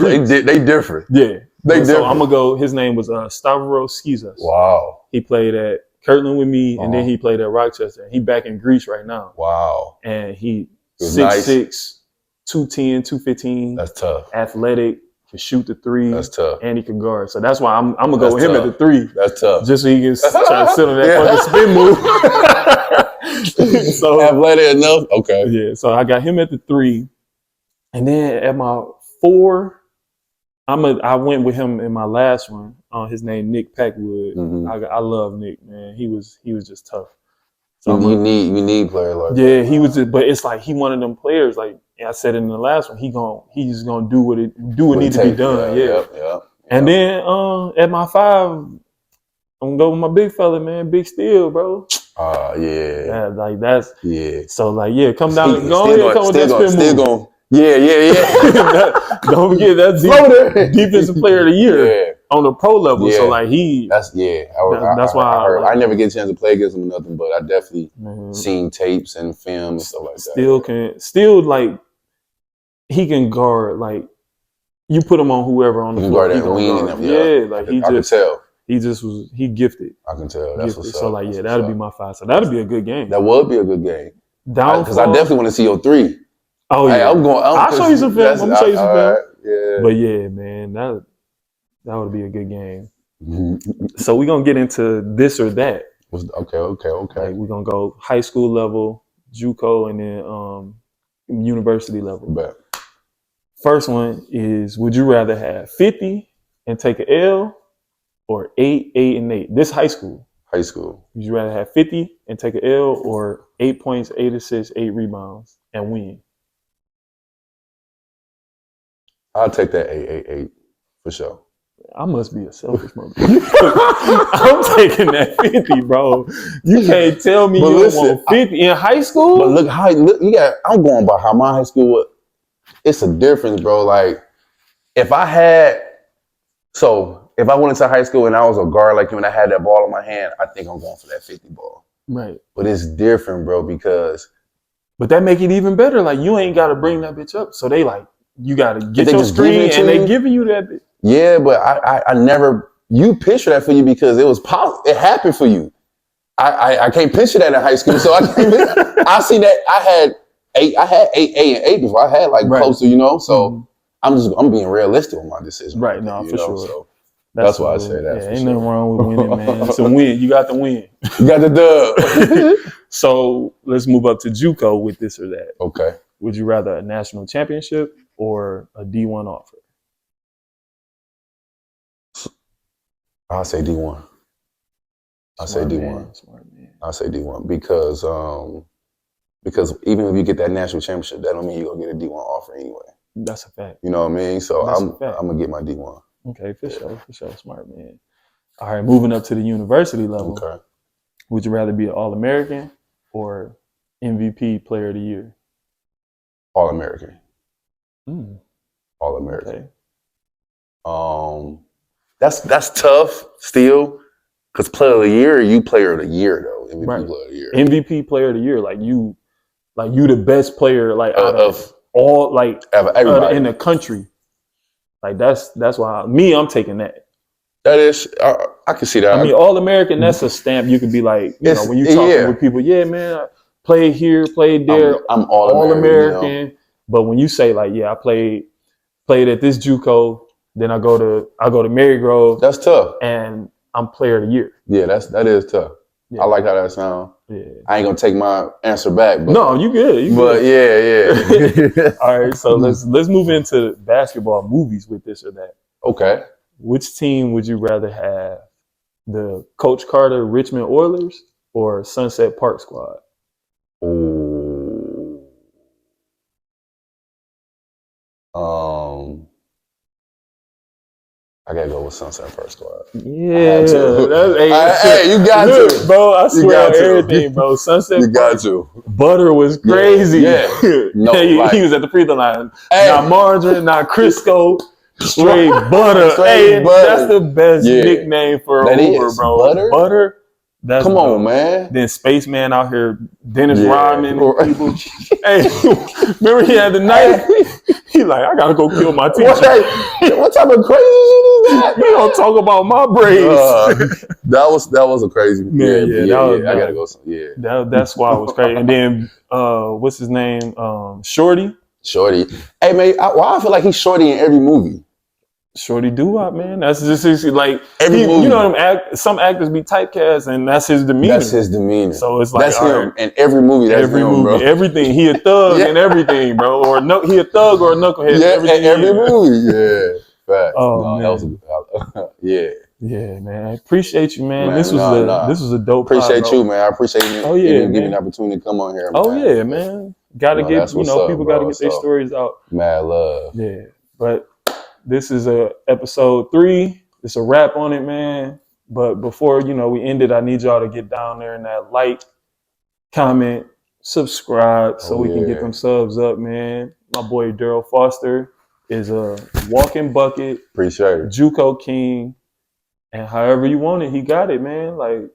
different. Yeah. They different. So I'm gonna go. His name was Stavros Skizas. Wow. He played at Kirtland with me, and then he played at Rochester. He back in Greece right now. Wow. And he 6'6", nice. 210, 215. That's tough. Athletic, can shoot the 3. That's tough. And he can guard. So that's why I'm gonna go with him at the 3. That's tough. Just so he can try to sit on that fucking spin move. So athletic enough. Okay. Yeah. So I got him at the 3, and then at my 4. I went with him in my last one. His name Nick Packwood. I love Nick, man. He was just tough. So you need players like that. Yeah, he was. But it's like he one of them players. Like I said in the last one, he's gonna do what needs to be done. Yeah. And then at my 5, I'm gonna go with my big fella, man, Big Steel, bro. Yeah. Like that's So like come down, come with that spin move. Don't forget that's defensive player of the year on the pro level. So like that's why I never get a chance to play against him or nothing, but I definitely seen tapes and film and stuff like that. Still like he can guard, like you put him on whoever on the floor. He can guard that wing. Yeah, like I can tell. He gifted. I can tell. That's what's up. So like that'll be my 5. So that'll be a good game. That would be a good game. Because I definitely want to see your 3. Oh yeah, I'll show you some film. I'm gonna show you some film. Yeah. But yeah, man, that would be a good game. So we're gonna get into this or that. Okay. Like we're gonna go high school level, JUCO, and then university level. Bet. First one is: would you rather have 50 and take an L, or 8, 8, and 8? This high school. High school. Would you rather have 50 and take an L, or 8 points, 8 assists, 8 rebounds, and win? I'll take that 8 for sure. I must be a selfish motherfucker. I'm taking that 50, bro. You can't tell me you don't want 50 in high school. But look, I'm going by how my high school was. It's a difference, bro. Like, if I went into high school and I was a guard like you and I had that ball in my hand, I think I'm going for that 50 ball. Right. But it's different, bro, because. But that make it even better. Like, you ain't got to bring that bitch up. So they like, you got to get your screen and they giving you that bitch. Yeah, but I never, you picture that for you because it happened for you. I can't picture that in high school. So I see that I had 8A and 8 before. I had close to, so I'm being realistic with my decision. Right, no, for sure. So that's why I say that. Yeah, ain't nothing wrong with winning, man. It's a win. You got the win. You got the dub. So let's move up to JUCO with this or that. Okay. Would you rather a national championship or a D1 offer? I'll say D1. I'll say D1. Smart man. I'll say D1 because even if you get that national championship, that don't mean you're gonna get a D1 offer anyway. That's a fact. You know what I mean? So I'm gonna get my D1. Okay, for sure. Smart man. All right, moving up to the university level. Okay. Would you rather be an All-American or MVP Player of the Year? All-American. Okay. All-American. That's tough still, because Player of the Year, you Player of the Year though. MVP right. Player of the Year. MVP Player of the Year, like you the best player out of all everybody in the country. Like that's why I'm taking that. That is, I can see that. I mean, All-American, that's a stamp. You could be like, when you talking with people, yeah, man, I played here, played there. I'm All-American. But when you say I played at this JUCO, then I go to Marygrove. That's tough. And I'm Player of the Year. Yeah, that is tough. Yeah. I like how that sounds. Yeah. I ain't gonna take my answer back, but no, you good. Yeah. All right, so let's move into basketball movies with this or that. Okay. Which team would you rather have the Coach Carter Richmond Oilers or Sunset Park Squad? Ooh. I gotta go with Sunset Park Squad. Yeah, Hey, you got to, bro. I swear on to. everything, bro. Sunset You got Park to. Butter was crazy. Yeah. No, he was at the free throw line. Hey. Not margarine, not Crisco, straight butter. Straight butter. That's the best nickname for That a Hoover, is. bro. Butter? That's Come dope. on, man. Then Spaceman out here, Dennis Rodman and people. Hey, remember he had the knife? He like, I gotta go kill my teacher. What type of crazy shit is that? You don't talk about my braids. That was a crazy. I gotta go. That's why it was crazy. And then what's his name? Shorty. Hey man, why I feel like he's Shorty in every movie? Shorty Doo-Wop, man. That's just like every movie. You know some actors be typecast, and that's his demeanor. So it's like that's him in every movie. That's him, bro. Everything. He a thug and everything, bro. Or no, he a thug or a knucklehead. Every movie. Yeah. Fact. Oh, man. That was Yeah, man. I appreciate you, man. This was a dope. Appreciate you, man. I appreciate you. Oh yeah, giving me an opportunity to come on here. Man. Oh yeah, man. Gotta get people got to get their stories out. Mad love. Yeah, but this is episode 3. It's a wrap on it, man. But before we end it, I need y'all to get down there and that like, comment, subscribe, so we can get them subs up, man. My boy Darryl Foster is a walking bucket. Appreciate it. Juco King, and however you want it, he got it, man. Like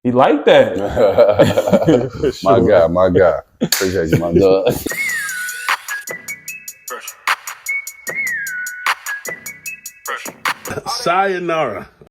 he like that. Sure. My guy. Appreciate you, my dog. Sayonara.